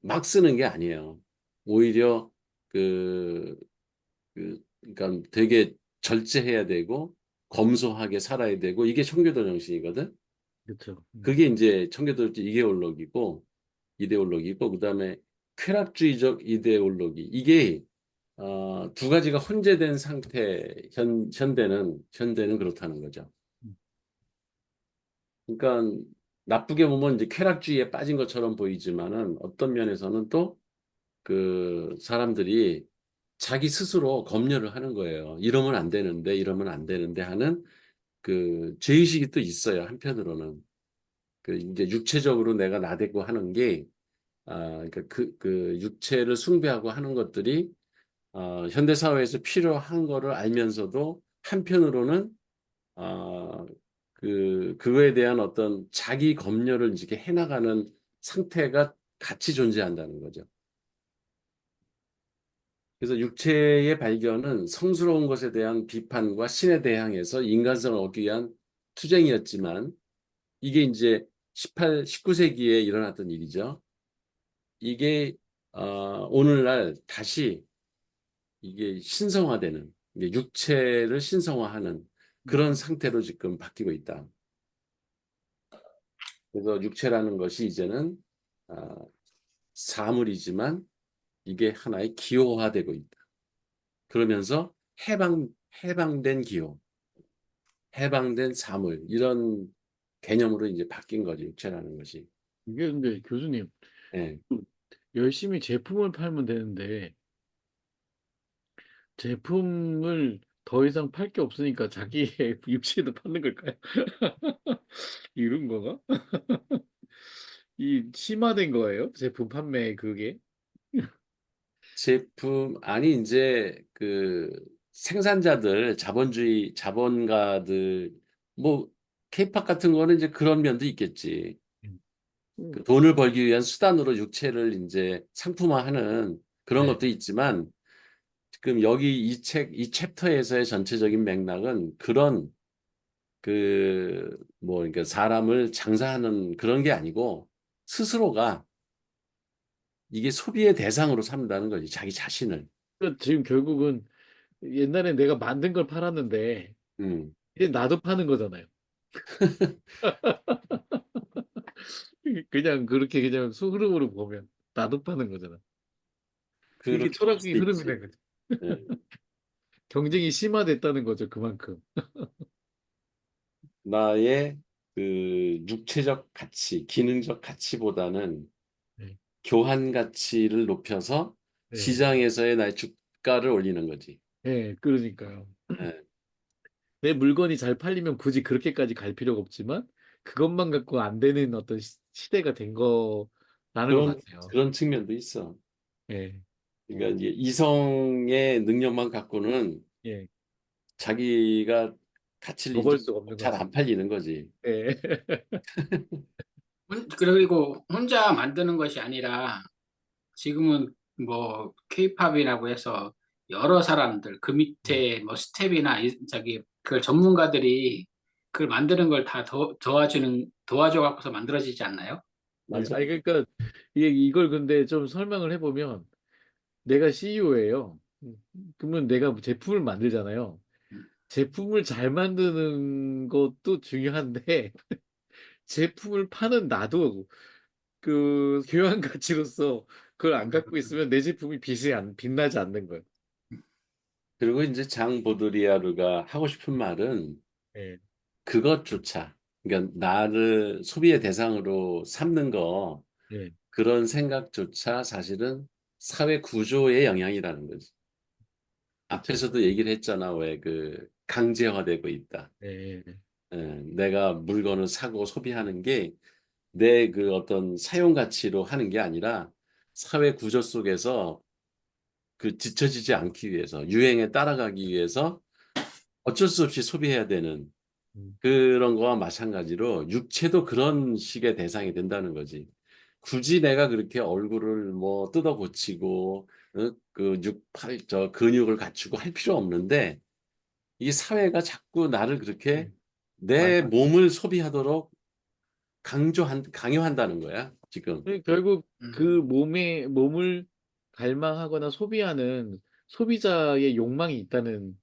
막 쓰는 게 아니에요. 오히려 그, 그러니까 되게 절제해야 되고 검소하게 살아야 되고 이게 청교도 정신이거든. 그렇죠. 그게 이제 청교도 이데올로기고 그다음에 쾌락주의적 이데올로기 이게 두 가지가 혼재된 상태 현대는 그렇다는 거죠. 그러니까 나쁘게 보면 이제 쾌락주의에 빠진 것처럼 보이지만은 어떤 면에서는 또 그 사람들이 자기 스스로 검열을 하는 거예요. 이러면 안 되는데 이러면 안 되는데 하는 그 죄의식이 또 있어요. 한편으로는 그 이제 육체적으로 내가 나대고 하는 게 그러니까 그 육체를 숭배하고 하는 것들이 현대 사회에서 필요한 거를 알면서도 한편으로는 어, 그거에 대한 어떤 자기 검열을 이렇게 해나가는 상태가 같이 존재한다는 거죠. 그래서 육체의 발견은 성스러운 것에 대한 비판과 신에 대항해서 인간성을 얻기 위한 투쟁이었지만 이게 이제 19세기에 일어났던 일이죠. 이게 오늘날 다시 이게 신성화되는 이게 육체를 신성화하는 그런 상태로 지금 바뀌고 있다. 그래서 육체라는 것이 이제는 아, 사물이지만 이게 하나의 기호화되고 있다. 그러면서 해방된 기호, 해방된 사물 이런 개념으로 이제 바뀐 거죠. 육체라는 것이. 이게 근데 교수님 예. 열심히 제품을 팔면 되는데 제품을 더 이상 팔 게 없으니까 자기의 육체도 파는 걸까요? 이런 거가? 이 심화된 거예요? 제품 판매 그게? 제품 아니 이제 그 생산자들 자본주의 자본가들 뭐 케이팝 같은 거는 이제 그런 면도 있겠지. 음, 그 돈을 벌기 위한 수단으로 육체를 이제 상품화하는 그런 네. 것도 있지만 지금 여기 이 챕터에서의 전체적인 맥락은 그런 뭐 그러니까 사람을 장사하는 그런 게 아니고 스스로가 이게 소비의 대상으로 삼는다는 거지 자기 자신을. 그러니까 지금 결국은 옛날에 내가 만든 걸 팔았는데 음. 이제 나도 파는 거잖아요. 그냥 그렇게 그냥 흐름으로 보면 나도 파는 거잖아. 이게 그렇게 볼 철학의 수도 흐름이 있지. 된 거죠. 예. 경쟁이 심화됐다는 거죠, 그만큼. 나의 그 육체적 가치, 기능적 가치보다는 네, 교환 가치를 높여서 네, 시장에서의 나의 주가를 올리는 거지. 네, 그러니까요. 예. 내 물건이 잘 팔리면 굳이 그렇게까지 갈 필요가 없지만 그것만 갖고 안 되는 어떤 시대가 된 거라는 것 같아요. 그런 측면도 있어. 예, 그러니까 이제 이성의 능력만 갖고는 예, 자기가 가치를 더 벌 인정하고 수가 없는 잘 거죠. 안 팔리는 거지. 예, 그리고 혼자 만드는 것이 아니라 지금은 뭐 케이팝이라고 해서 여러 사람들 그 예. 밑에 뭐 스텝이나 저기 그 전문가들이 그걸 만드는 걸 다 도와줘 갖고서 만들어지지 않나요? 예. 맞아. 아니 그러니까 이걸 근데 좀 설명을 해보면 내가 CEO예요. 음, 그러면 내가 제품을 만들잖아요. 제품을 잘 만드는 것도 중요한데 제품을 파는 나도 그 교환 가치로서 그걸 안 갖고 있으면 내 제품이 빛나지 않는 거예요. 그리고 이제 장 보드리아르가 하고 싶은 말은 예, 그것조차, 그러니까 나를 소비의 대상으로 삼는 거, 예, 그런 생각조차 사실은 사회 구조의 영향이라는 거지. 그렇죠. 앞에서도 얘기를 했잖아. 왜 그 강제화되고 있다. 예, 예, 예, 내가 물건을 사고 소비하는 게 내 그 어떤 사용 가치로 하는 게 아니라 사회 구조 속에서 그 뒤처지지 않기 위해서, 유행에 따라가기 위해서 어쩔 수 없이 소비해야 되는 음, 그런 거와 마찬가지로 육체도 그런 식의 대상이 된다는 거지. 굳이 내가 그렇게 얼굴을 뭐 뜯어 고치고 그 근육을 갖추고 할 필요 없는데, 이 사회가 자꾸 나를 그렇게 음. 내 완화. 몸을 소비하도록 강요한다는 거야, 지금. 결국 그 음, 몸을 갈망하거나 소비하는 소비자의 욕망이 있다는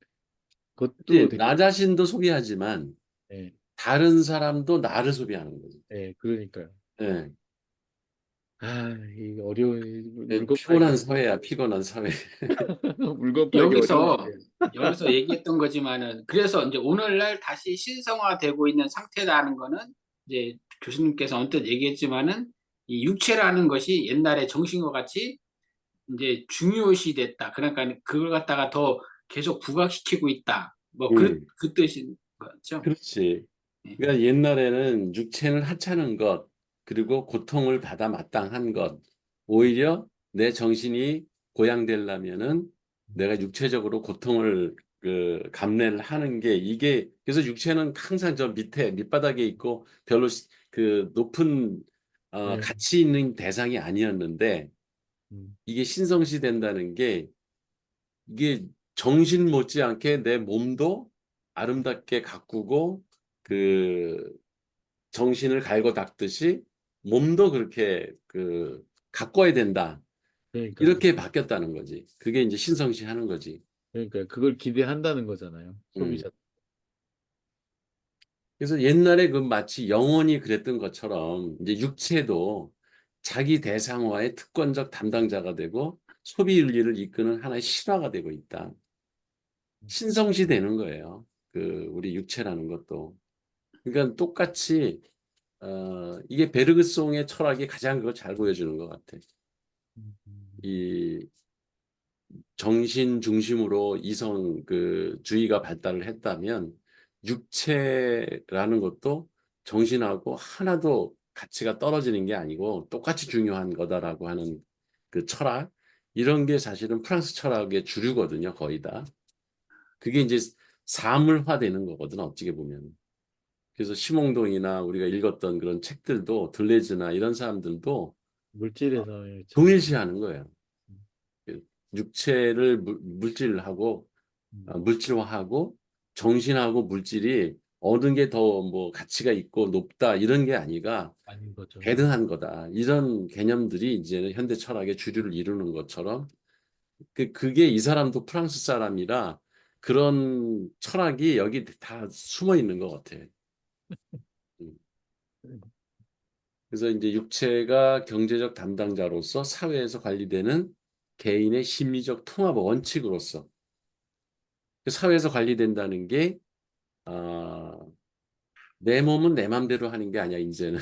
것도 그치? 되게. 나 자신도 소비하지만 예, 다른 사람도 나를 소비하는 거지. 예, 그러니까요. 예. 아, 이 어려운 예, 물건 팔기 피곤한 사회야, 피곤한 사회. 물건 팔기 어려운 여기서 시대예요. 얘기했던 거지만은 그래서 이제 오늘날 다시 신성화되고 있는 상태라는 거는 이제 교수님께서 언뜻 얘기했지만은 이 육체라는 것이 옛날에 정신과 같이 이제 중요시 됐다. 그러니까 그걸 갖다가 더 계속 부각시키고 있다. 뭐 음. 그 뜻인 거죠. 그렇지. 예. 그러니까 옛날에는 육체는 하찮은 것, 그리고 고통을 받아 마땅한 것, 오히려 내 정신이 고양되려면은 내가 육체적으로 고통을 감내를 하는 게, 이게 그래서 육체는 항상 저 밑에 밑바닥에 있고 별로 그 높은 예, 가치 있는 대상이 아니었는데, 음, 이게 신성시 된다는 게, 이게 정신 못지않게 내 몸도 아름답게 가꾸고, 그 정신을 갈고 닦듯이 몸도 그렇게 가꿔야 된다. 그러니까요. 이렇게 바뀌었다는 거지. 그게 이제 신성시하는 거지. 그러니까 그걸 기대한다는 거잖아요. 음. 소비자. 그래서 옛날에 그 마치 영혼이 그랬던 것처럼 이제 육체도 자기 대상화의 특권적 담당자가 되고 소비 윤리를 이끄는 하나의 실화가 되고 있다. 신성시 되는 거예요. 우리 육체라는 것도. 그러니까 똑같이 이게 베르그송의 철학이 가장 그걸 잘 보여주는 것 같아. 음, 이 정신 중심으로 이성 주의가 발달을 했다면 육체라는 것도 정신하고 하나도 가치가 떨어지는 게 아니고 똑같이 중요한 거다라고 하는 그 철학, 이런 게 사실은 프랑스 철학의 주류거든요, 거의 다. 그게 이제 사물화되는 거거든, 어찌게 보면. 그래서 심홍동이나 우리가 읽었던 그런 책들도, 들레즈나 이런 사람들도 물질에서 참. 동일시하는 거예요. 그 육체를 물질하고 음, 물질화하고 정신하고 물질이 어느 게 더 뭐 가치가 있고 높다 이런 게 아니라 아닌 거죠. 배등한 거다. 이런 개념들이 이제는 현대 철학의 주류를 이루는 것처럼, 그게 이 사람도 프랑스 사람이라 그런 철학이 여기 다 숨어 있는 것 같아. 음. 음, 그래서 이제 육체가 경제적 담당자로서 사회에서 관리되는 개인의 심리적 통합 원칙으로서 그 사회에서 관리된다는 게, 아, 내 몸은 내 맘대로 하는 게 아니야, 이제는.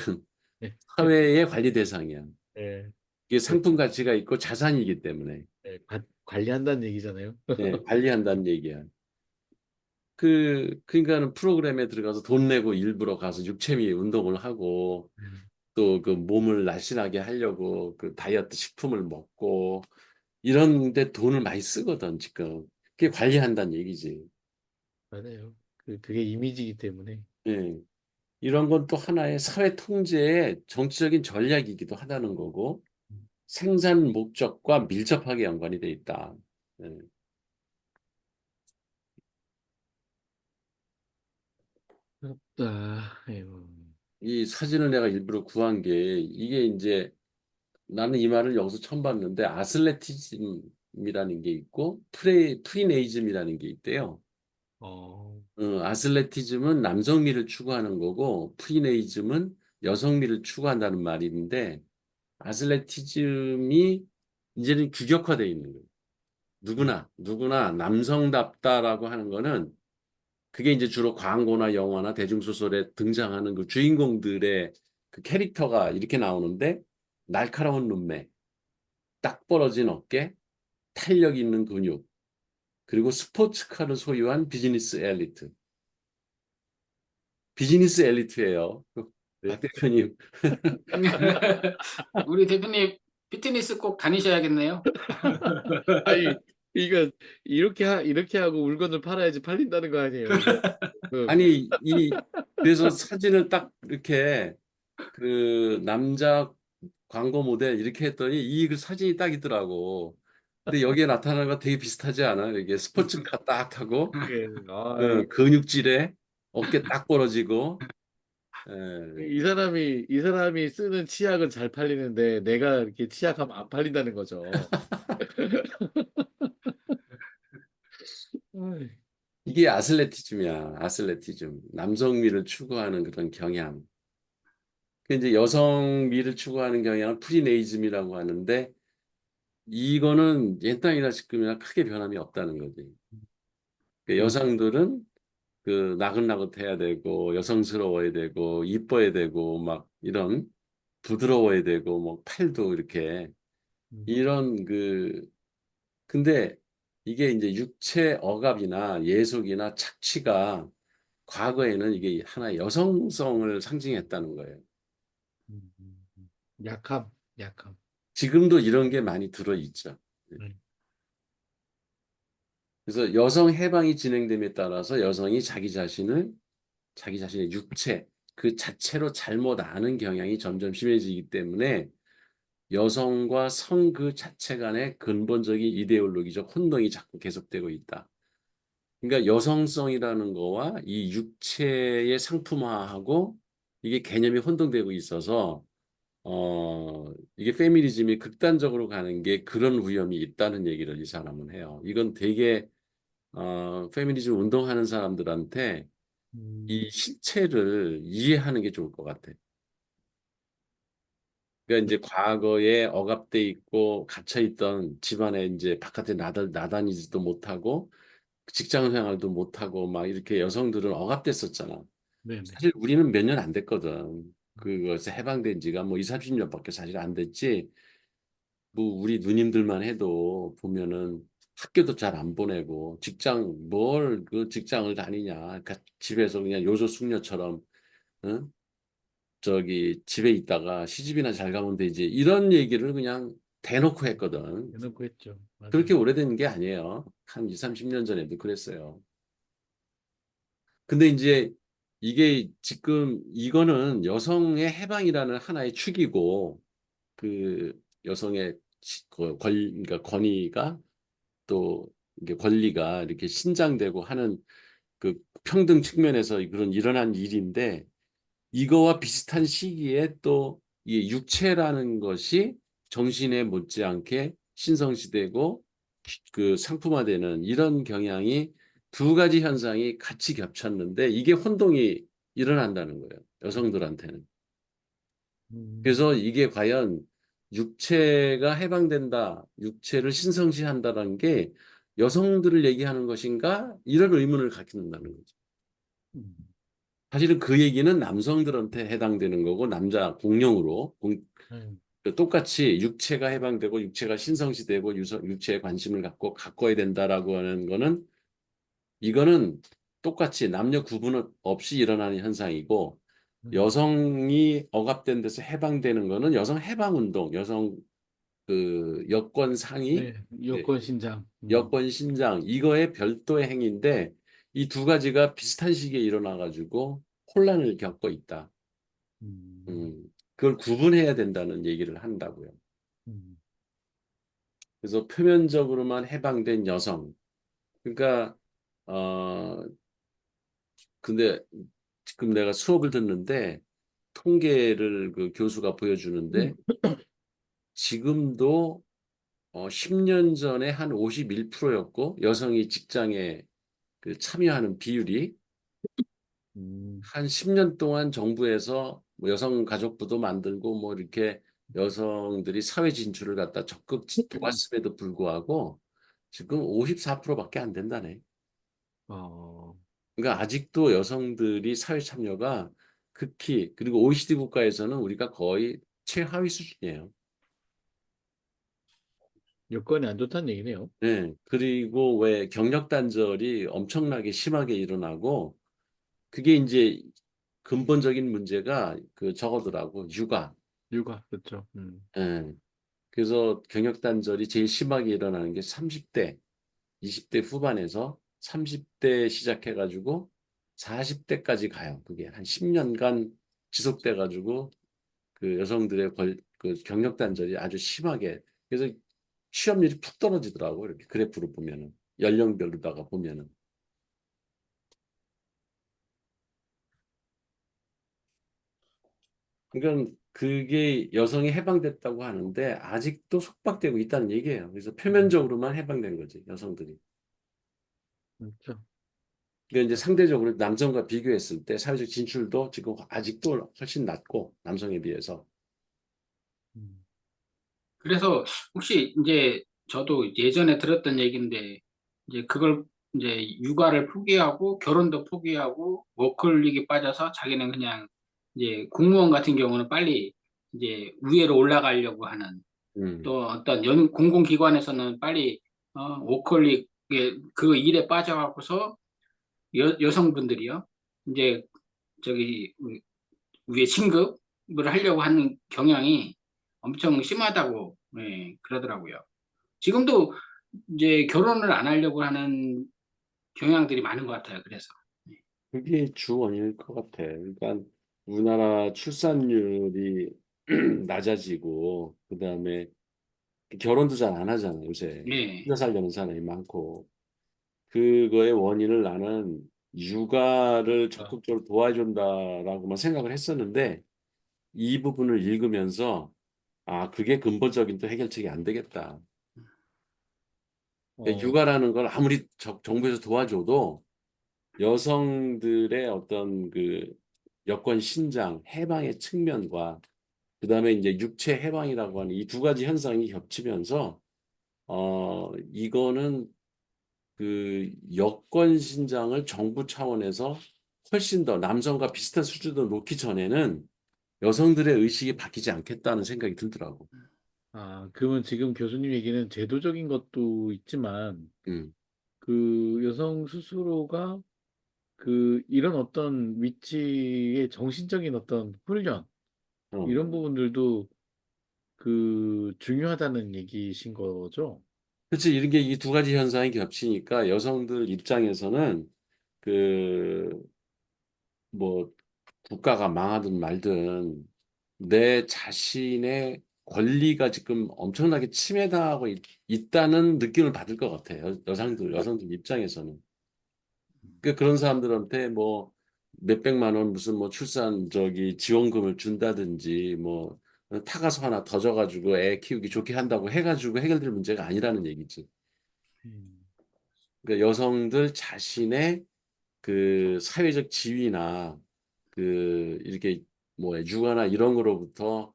예, 사회의 관리 대상이야. 예, 이게 그, 상품 가치가 있고 자산이기 때문에 예, 관리한다는 얘기잖아요. 관리한다는 얘기야. 그러니까는 프로그램에 들어가서 돈 내고 일부러 가서 육체미 운동을 하고 음, 또 그 몸을 날씬하게 하려고 그 다이어트 식품을 먹고 이런데 돈을 많이 쓰거든, 지금. 그게 관리한다는 얘기지. 맞아요. 그게 이미지이기 때문에. 예. 이런 건 또 하나의 사회 통제의 정치적인 전략이기도 하다는 거고, 음, 생산 목적과 밀접하게 연관이 돼 있다. 예. 아이고. 이 사진을 내가 일부러 구한 게, 이게 이제 나는 이 말을 여기서 처음 봤는데, 아슬레티즘이라는 아슬레티즘이라는 게 있고 프리네이즘이라는 게 있대요. 어, 아슬레티즘은 남성미를 추구하는 거고 프리네이즘은 여성미를 추구한다는 말인데 아슬레티즘이 이제는 규격화되어 있는 거예요. 누구나 남성답다라고 하는 거는 그게 이제 주로 광고나 영화나 대중소설에 등장하는 그 주인공들의 그 캐릭터가 이렇게 나오는데 날카로운 눈매, 딱 벌어진 어깨, 탄력 있는 근육, 그리고 스포츠카를 소유한 비즈니스 엘리트예요. 네. 박 대표님. 우리 대표님 피트니스 꼭 다니셔야겠네요. 아니, 이거 이렇게 하고 물건을 팔아야지 팔린다는 거 아니에요, 이거. 그, 아니 그래서 사진을 딱 이렇게 그 남자 광고 모델 이렇게 했더니 이 그 사진이 딱 있더라고. 근데 여기에 나타나는 거 되게 비슷하지 않아요? 이게 스포츠카 딱 하고 예, 아, 근육질에 어깨 딱 벌어지고 예. 이 사람이 쓰는 치약은 잘 팔리는데 내가 이렇게 치약하면 안 팔린다는 거죠. 아이, 이게 아슬레티즘이야. 아슬레티즘. 남성미를 추구하는 그런 경향. 그 이제 여성미를 추구하는 경향은 프리네이즘이라고 하는데 이거는 옛날이나 지금이나 크게 변함이 없다는 거지. 그 음, 여성들은 그 나긋나긋해야 되고 여성스러워야 되고 이뻐야 되고 막 이런 부드러워야 되고 뭐 팔도 이렇게 음, 이런 근데 이게 이제 육체 억압이나 예속이나 착취가 과거에는 이게 하나의 여성성을 상징했다는 거예요. 음. 약함, 약함. 지금도 이런 게 많이 들어있죠. 음, 그래서 여성 해방이 진행됨에 따라서 여성이 자기 자신의 육체 그 자체로 잘못 아는 경향이 점점 심해지기 때문에 여성과 성 그 자체 간의 근본적인 이데올로기적 혼동이 자꾸 계속되고 있다. 그러니까 여성성이라는 거와 이 육체의 상품화하고 이게 개념이 혼동되고 있어서 이게 페미니즘이 극단적으로 가는 게 그런 위험이 있다는 얘기를 이 사람은 해요. 이건 되게 페미니즘 운동하는 사람들한테 음, 이 실체를 이해하는 게 좋을 것 같아. 그러니까 이제 과거에 억압돼 있고 갇혀 있던 집안에 이제 바깥에 나다니지도 못하고 직장 생활도 못하고 막 이렇게 여성들은 억압됐었잖아. 네네. 사실 우리는 몇 년 안 됐거든. 그것에 해방된 지가 뭐 2, 30년밖에 사실 안 됐지. 뭐 우리 누님들만 해도 보면은 학교도 잘 안 보내고 뭘 그 직장을 다니냐. 그러니까 집에서 그냥 요소 숙녀처럼 응? 저기 집에 있다가 시집이나 잘 가면 되지. 이런 얘기를 그냥 대놓고 했거든. 대놓고 했죠. 그렇게 맞아요. 오래된 게 아니에요. 한 2, 30년 전에도 그랬어요. 근데 이제 이게 지금 이거는 여성의 해방이라는 하나의 축이고 그 여성의 그러니까 권위가 또 이게 권리가 이렇게 신장되고 하는 그 평등 측면에서 그런 일어난 일인데 이거와 비슷한 시기에 또 이 육체라는 것이 정신에 못지않게 신성시되고 그 상품화되는 이런 경향이 두 가지 현상이 같이 겹쳤는데 이게 혼동이 일어난다는 거예요. 여성들한테는. 음, 그래서 이게 과연 육체가 해방된다, 육체를 신성시한다는 게 여성들을 얘기하는 것인가? 이런 의문을 갖는다는 거죠. 음, 사실은 그 얘기는 남성들한테 해당되는 거고 남자 공용으로 음, 똑같이 육체가 해방되고 육체가 신성시되고 육체에 관심을 가꿔야 된다라고 하는 거는 이거는 똑같이 남녀 구분 없이 일어나는 현상이고 음. 여성이 억압된 데서 해방되는 거는 여성 해방 운동, 여성 그 여권 상위, 네, 예, 여권 신장. 여권 신장 이거의 별도의 행위인데 이 두 가지가 비슷한 시기에 일어나 가지고 혼란을 겪고 있다. 음, 음, 그걸 구분해야 된다는 얘기를 한다고요. 음, 그래서 표면적으로만 해방된 여성. 그러니까 어 근데 지금 내가 수업을 듣는데 통계를 그 교수가 보여주는데 지금도 10년 전에 한 51%였고 여성이 직장에 그 참여하는 비율이 음, 한 10년 동안 정부에서 뭐 여성가족부도 만들고 뭐 이렇게 여성들이 사회 진출을 갖다 적극 도왔음에도 불구하고 지금 54%밖에 안 된다네. 어, 그러니까 아직도 여성들이 사회 참여가 극히 그리고 OECD 국가에서는 우리가 거의 최하위 수준이에요. 여건이 안 좋다는 얘기네요. 네. 그리고 왜 경력 단절이 엄청나게 심하게 일어나고 그게 이제 근본적인 문제가 그 저거더라고 육아. 육아, 그렇죠. 예. 그래서 경력 단절이 제일 심하게 일어나는 게 30대, 20대 후반에서 30대 시작해가지고 40대까지 가요. 그게 한 10년간 지속돼가지고 그 여성들의 그 경력 단절이 아주 심하게 그래서 취업률이 푹 떨어지더라고 이렇게 그래프로 보면은 연령별로다가 보면은 그러니까 그게 여성이 해방됐다고 하는데 아직도 속박되고 있다는 얘기예요. 그래서 표면적으로만 해방된 거지 여성들이. 그렇죠. 그러니까 이제 상대적으로 남성과 비교했을 때 사회적 진출도 지금 아직도 훨씬 낮고 남성에 비해서. 음, 그래서 혹시 이제 저도 예전에 들었던 얘기인데 이제 그걸 이제 육아를 포기하고 결혼도 포기하고 워커홀릭에 빠져서 자기는 그냥 이제 공무원 같은 경우는 빨리 이제 위로 올라가려고 하는 음, 또 어떤 공공기관에서는 빨리 워커홀릭에 그 일에 빠져갖고서 여성분들이요 이제 저기 위에 진급을 하려고 하는 경향이 엄청 심하다고 그러더라고요. 지금도 이제 결혼을 안 하려고 하는 경향들이 많은 것 같아요. 그래서 그게 주 원인일 것 같아. 그러니까 우리나라 출산율이 낮아지고 그다음에 결혼도 잘 안 하잖아요, 요새. 예, 혼자 살려는 사람이 많고. 그거의 원인을 나는 육아를 어, 적극적으로 도와준다라고만 생각을 했었는데 이 부분을 읽으면서 아, 그게 근본적인 또 해결책이 안 되겠다. 그러니까 어, 육아라는 걸 아무리 정부에서 도와줘도 여성들의 어떤 그 여건 신장, 해방의 측면과 그다음에 이제 육체 해방이라고 하는 이 두 가지 현상이 겹치면서 이거는 그 여권 신장을 정부 차원에서 훨씬 더 남성과 비슷한 수준으로 놓기 전에는 여성들의 의식이 바뀌지 않겠다는 생각이 들더라고. 그러면 지금 교수님 얘기는 제도적인 것도 있지만 음, 그 여성 스스로가 그 이런 어떤 위치의 정신적인 어떤 훈련 어. 이런 부분들도 그 중요하다는 얘기신 거죠? 그렇지. 이런 게 이 두 가지 현상이 겹치니까 여성들 입장에서는 그 뭐 국가가 망하든 말든 내 자신의 권리가 지금 엄청나게 침해당하고 있다는 느낌을 받을 것 같아요. 여성들 입장에서는. 그런 사람들한테 뭐 몇백만 원 무슨 뭐 출산 저기 지원금을 준다든지 뭐 타가서 하나 더 줘가지고 애 키우기 좋게 한다고 해가지고 해결될 문제가 아니라는 얘기지. 음, 그러니까 여성들 자신의 그 사회적 지위나 그 이렇게 뭐 육아나 이런 거로부터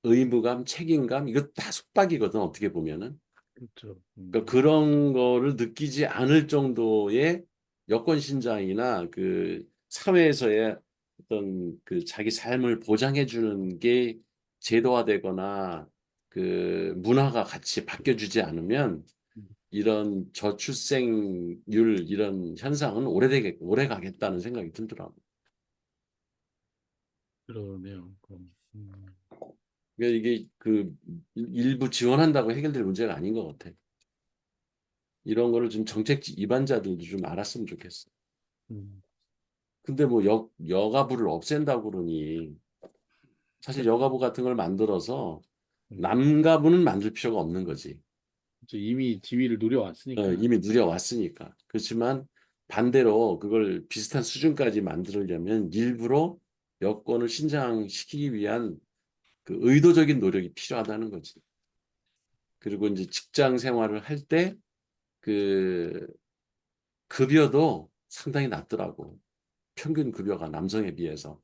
의무감, 책임감 이거 다 속박이거든 어떻게 보면은. 그렇죠. 그러니까 그런 거를 느끼지 않을 정도의 여권 신장이나 그 사회에서의 어떤 그 자기 삶을 보장해 주는 게 제도화되거나 그 문화가 같이 바뀌어주지 않으면 이런 저출생률 이런 현상은 오래 가겠다는 생각이 들더라고. 그러네요. 그러니까 이게 그 일부 지원한다고 해결될 문제가 아닌 것 같아. 이런 거를 좀 정책 입안자들도 좀 알았으면 좋겠어. 음, 근데 뭐 여가부를 없앤다고 그러니 사실 여가부 같은 걸 만들어서 음. 남가부는 만들 필요가 없는 거지. 그렇죠. 이미 지위를 누려왔으니까. 이미 누려왔으니까. 그렇지만 반대로 그걸 비슷한 수준까지 만들려면 일부러 여건을 신장시키기 위한 그 의도적인 노력이 필요하다는 거지. 그리고 이제 직장 생활을 할 때 그 급여도 상당히 낮더라고. 평균 급여가 남성에 비해서.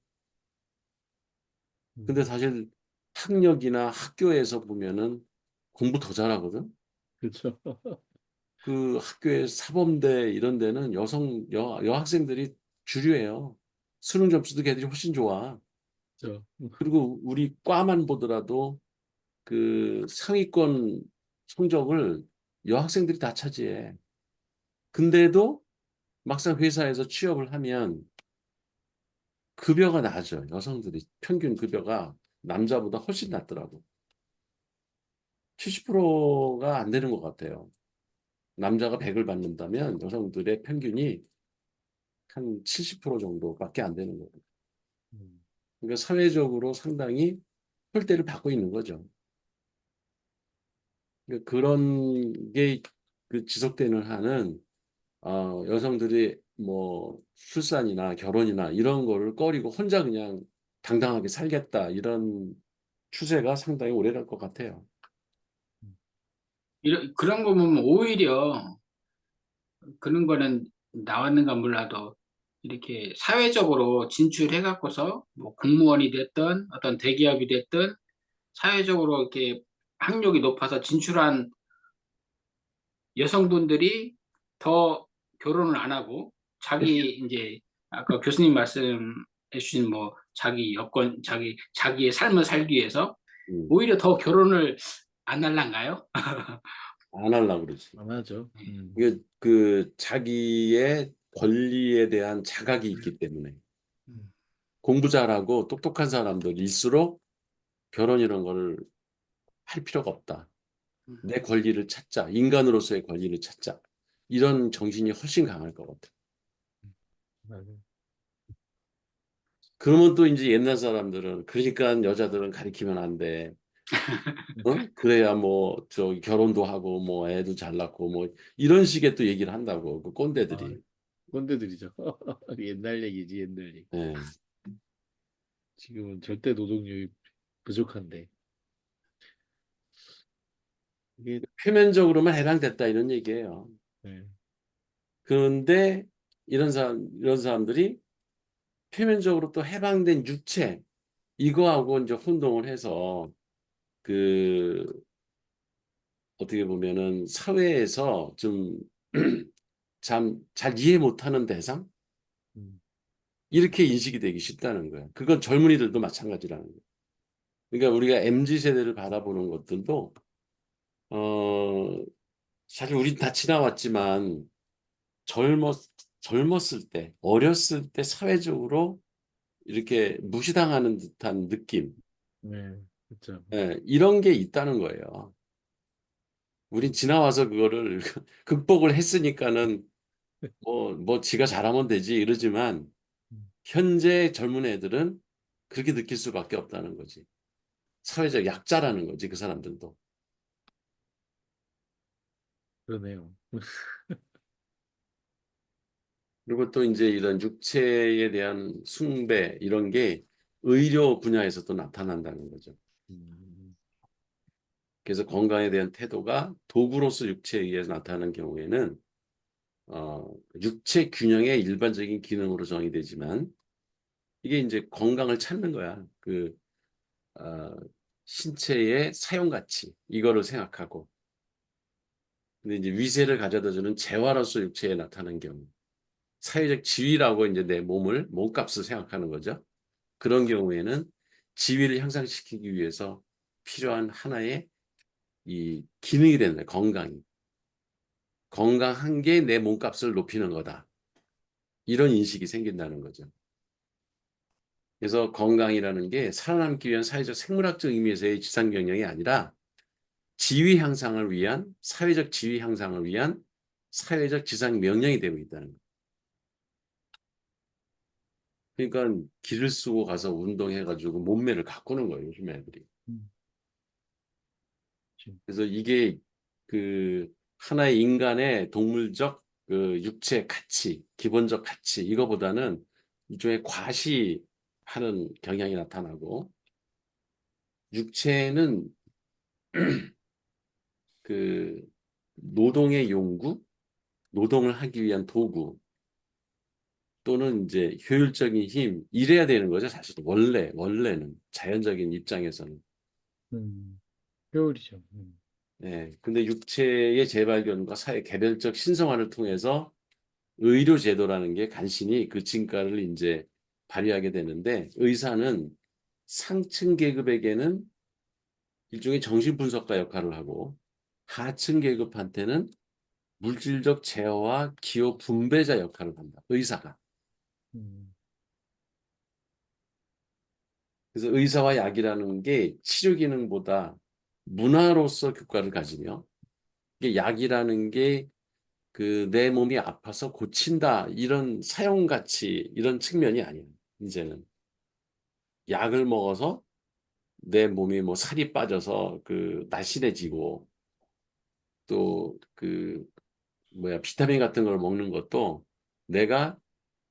근데 사실 학력이나 학교에서 보면은 공부 더 잘하거든. 그렇죠. 그 학교의 사범대 이런 데는 여학생들이 주류예요. 수능 점수도 걔들이 훨씬 좋아. 그렇죠. 그리고 우리 과만 보더라도 그 상위권 성적을 여학생들이 다 차지해. 근데도 막상 회사에서 취업을 하면 급여가 낮아요. 여성들이 평균 급여가 남자보다 훨씬 낮더라고. 70%가 안 되는 것 같아요. 남자가 100을 받는다면 여성들의 평균이 한 70% 정도밖에 안 되는 거예요. 음, 그러니까 사회적으로 상당히 홀대를 받고 있는 거죠. 그러니까 그런 게 그 지속되는 한은 여성들이 뭐 출산이나 결혼이나 이런 거를 꺼리고 혼자 그냥 당당하게 살겠다 이런 추세가 상당히 오래 갈 것 같아요. 그런 거 보면 오히려 그런 거는 나왔는가 몰라도 이렇게 사회적으로 진출해 갖고서 뭐 공무원이 됐든 어떤 대기업이 됐든 사회적으로 이렇게 학력이 높아서 진출한 여성분들이 더 결혼을 안 하고 자기 이제 아까 교수님 말씀해 주신 뭐 자기 여건 자기의 삶을 살기 위해서 음, 오히려 더 결혼을 안 할란가요? 안 하려고 그러지. 안 하죠. 이게 그 자기의 권리에 대한 자각이 있기 때문에 음. 공부 잘하고 똑똑한 사람들일수록 결혼 이런 거를 할 필요가 없다. 내 권리를 찾자. 인간으로서의 권리를 찾자. 이런 정신이 훨씬 강할 것 같아. 맞아요. 그러면 또 이제 옛날 사람들은 그러니까 여자들은 가리키면 안 돼. 어? 그래야 뭐 저기 결혼도 하고 뭐 애도 잘 낳고 뭐 이런 식의 또 얘기를 한다고 그 아, 꼰대들이. 꼰대들이죠. 옛날 얘기지, 옛날 얘기. 예. 지금은 절대 노동력이 부족한데. 이게, 표면적으로만 해당됐다 이런 얘기예요. 네. 그런데 이런 사람들이 표면적으로 또 해방된 육체 이거하고 이제 혼동을 해서 그 어떻게 보면은 사회에서 좀 참 잘 이해 못하는 대상 음, 이렇게 인식이 되기 쉽다는 거예요. 그건 젊은이들도 마찬가지라는 거예요. 그러니까 우리가 MZ 세대를 바라보는 것들도 어 사실 우린 다 지나왔지만 젊었 젊었을 때 어렸을 때 사회적으로 이렇게 무시당하는 듯한 느낌, 네, 그렇죠. 예, 이런 게 있다는 거예요. 우린 지나와서 그거를 극복을 했으니까는 뭐 지가 잘하면 되지 이러지만 음, 현재 젊은 애들은 그렇게 느낄 수밖에 없다는 거지. 사회적 약자라는 거지 그 사람들도. 그러네요. 그리고 또 이제 이런 육체에 대한 숭배 이런 게 의료 분야에서도 나타난다는 거죠. 음, 그래서 건강에 대한 태도가 도구로서 육체에 의해서 나타나는 경우에는 육체 균형의 일반적인 기능으로 정의되지만 이게 이제 건강을 찾는 거야. 어, 신체의 사용 가치 이거를 생각하고 근데 이제 위세를 가져다주는 재화로서 육체에 나타나는 경우 사회적 지위라고 이제 내 몸값을 생각하는 거죠. 그런 경우에는 지위를 향상시키기 위해서 필요한 하나의 이 기능이 되는 거예요. 건강이. 건강한 게 내 몸값을 높이는 거다. 이런 인식이 생긴다는 거죠. 그래서 건강이라는 게 살아남기 위한 사회적 생물학적 의미에서의 지상 경영이 아니라 지위 향상을 위한 사회적 지위 향상을 위한 사회적 지상 명령이 되고 있다는 거예요. 그러니까 기를 쓰고 가서 운동해가지고 몸매를 가꾸는 거예요, 요즘 애들이. 음, 지금, 그래서 이게 그 하나의 인간의 동물적 그 육체 가치, 기본적 가치 이거보다는 일종의 과시하는 경향이 나타나고 육체는 그 노동의 용구, 노동을 하기 위한 도구 또는 이제 효율적인 힘 이래야 되는 거죠. 사실 원래는 자연적인 입장에서는. 음, 효율이죠. 네, 근데 육체의 재발견과 사회 개별적 신성화를 통해서 의료 제도라는 게 간신히 그 진가를 이제 발휘하게 되는데 의사는 상층 계급에게는 일종의 정신분석가 역할을 하고 하층 계급한테는 물질적 제어와 기호 분배자 역할을 한다. 의사가. 음, 그래서 의사와 약이라는 게 치료 기능보다 문화로서 교과를 가지며 이게 약이라는 게 그 내 몸이 아파서 고친다 이런 사용 가치 이런 측면이 아니에요. 이제는 약을 먹어서 내 몸이 뭐 살이 빠져서 그 날씬해지고 또 그 뭐야 비타민 같은 걸 먹는 것도 내가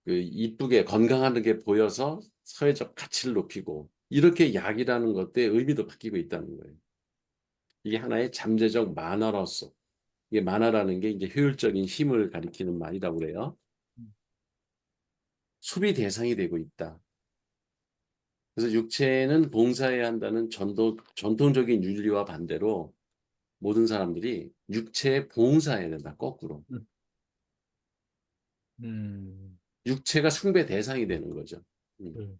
그 이쁘게 건강하게 보여서 사회적 가치를 높이고 이렇게 약이라는 것의 의미도 바뀌고 있다는 거예요. 이게 하나의 잠재적 만화로서 이게 만화라는 게 이제 효율적인 힘을 가리키는 말이라고 그래요. 수비 대상이 되고 있다. 그래서 육체는 봉사해야 한다는 전통적인 윤리와 반대로 모든 사람들이 육체에 봉사해야 된다. 거꾸로. 음, 음, 육체가 숭배 대상이 되는 거죠. 음. 음.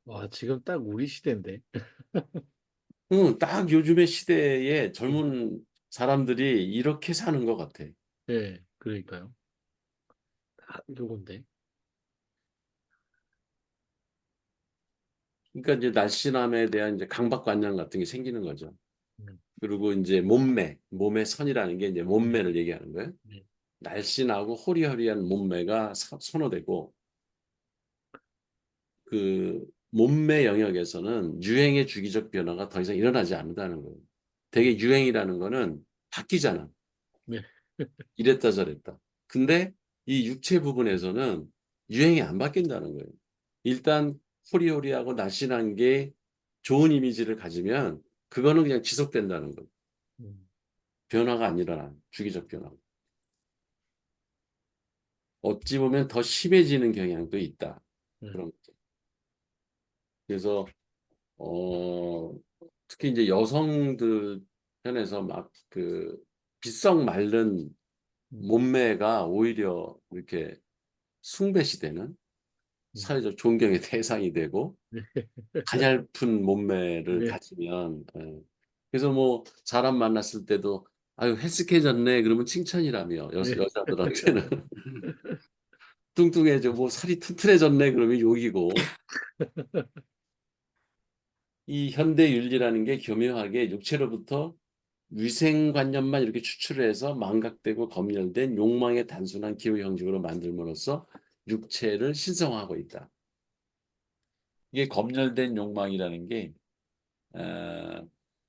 와, 지금 딱 우리 시대인데. 딱 요즘의 시대에 음, 젊은 사람들이 이렇게 사는 것 같아. 네, 그러니까요. 요건데. 그러니까 이제 날씬함에 대한 이제 강박관념 같은 게 생기는 거죠. 음, 그리고 이제 몸의 선이라는 게 이제 음, 몸매를 얘기하는 거예요. 네, 날씬하고 호리호리한 몸매가 선호되고 그 몸매 영역에서는 유행의 주기적 변화가 더 이상 일어나지 않는다는 거예요. 되게 음, 유행이라는 거는 바뀌잖아. 네, 이랬다 저랬다. 근데 이 육체 부분에서는 유행이 안 바뀐다는 거예요. 일단 호리호리하고 날씬한 게 좋은 이미지를 가지면 그거는 그냥 지속된다는 거예요. 음, 변화가 안 일어나. 주기적 변화. 어찌 보면 더 심해지는 경향도 있다. 음, 그런 거죠. 그래서 어, 특히 이제 여성들 편에서 막 그 비썩 마른 음, 몸매가 오히려 이렇게 숭배시되는 음, 사회적 존경의 대상이 되고 네, 가냘픈 몸매를 네, 가지면 그래서 뭐 사람 만났을 때도 아유 헬스케졌네 그러면 칭찬이라며 네, 여자들한테는 뚱뚱해져 뭐 살이 튼튼해졌네 그러면 욕이고 이 현대 윤리라는 게 교묘하게 육체로부터 위생관념만 이렇게 추출을 해서 망각되고 검열된 욕망의 단순한 기호 형식으로 만들므로써 육체를 신성화하고 있다. 이게 검열된 욕망이라는 게 어,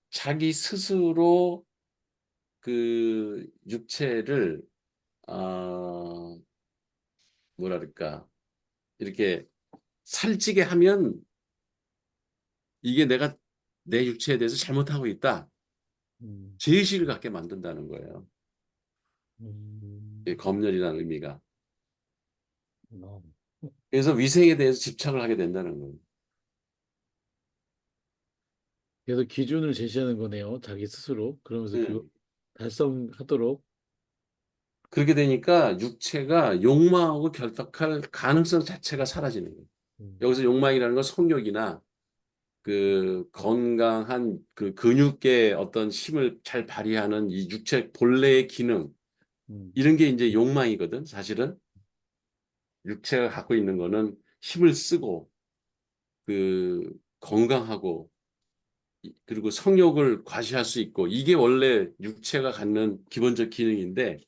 자기 스스로 그 육체를 어, 뭐랄까 이렇게 살찌게 하면 이게 내가 내 육체에 대해서 잘못하고 있다. 음, 죄의식을 갖게 만든다는 거예요. 이 음, 검열이라는 의미가. 어. 그래서 위생에 대해서 집착을 하게 된다는 거예요. 그래서 기준을 제시하는 거네요. 자기 스스로. 그러면서 그거 음. 달성하도록. 그렇게 되니까 육체가 욕망하고 결탁할 가능성 자체가 사라지는 거예요. 음, 여기서 욕망이라는 건 성욕이나 그 건강한 그 근육의 어떤 힘을 잘 발휘하는 이 육체 본래의 기능 음, 이런 게 이제 욕망이거든. 사실은 육체가 갖고 있는 거는 힘을 쓰고 그 건강하고 그리고 성욕을 과시할 수 있고 이게 원래 육체가 갖는 기본적 기능인데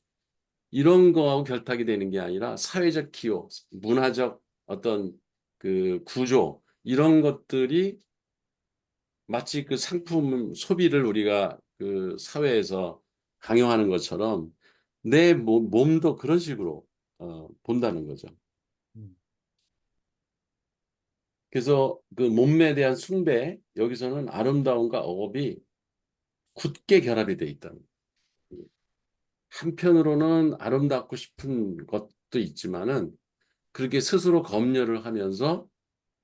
이런 거하고 결탁이 되는 게 아니라 사회적 기호, 문화적 어떤 그 구조 이런 것들이 마치 그 상품 소비를 우리가 그 사회에서 강요하는 것처럼 내 몸도 그런 식으로 본다는 거죠. 음, 그래서 그 몸매에 대한 숭배 여기서는 아름다움과 억압이 굳게 결합이 돼 있다. 한편으로는 아름답고 싶은 것도 있지만은 그렇게 스스로 검열을 하면서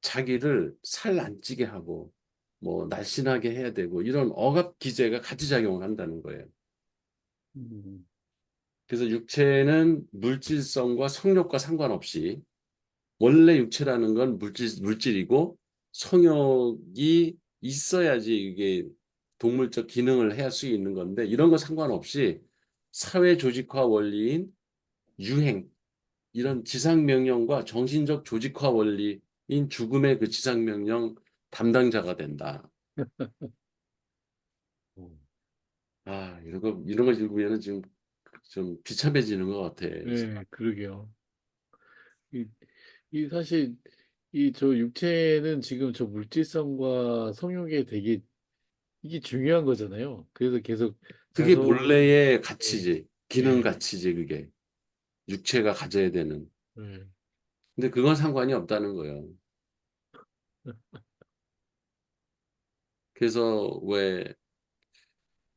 자기를 살 안 찌게 하고 뭐 날씬하게 해야 되고 이런 억압 기제가 같이 작용을 한다는 거예요. 음, 그래서 육체는 물질성과 성욕과 상관없이 원래 육체라는 건 물질이고 성욕이 있어야지 이게 동물적 기능을 할 수 있는 건데 이런 거 상관없이 사회 조직화 원리인 유행, 이런 지상명령과 정신적 조직화 원리인 죽음의 그 지상명령 담당자가 된다. 어, 이런 거 읽으면 지금 좀 비참해지는 것 같아. 네, 그러게요. 이, 이 사실 이 저 육체는 지금 저 물질성과 성욕에 되게 이게 중요한 거잖아요. 그래서 계속 그게 자손, 본래의 예, 가치지. 기능 예, 가치지, 그게. 육체가 가져야 되는. 예. 근데 그건 상관이 없다는 거예요. 그래서 왜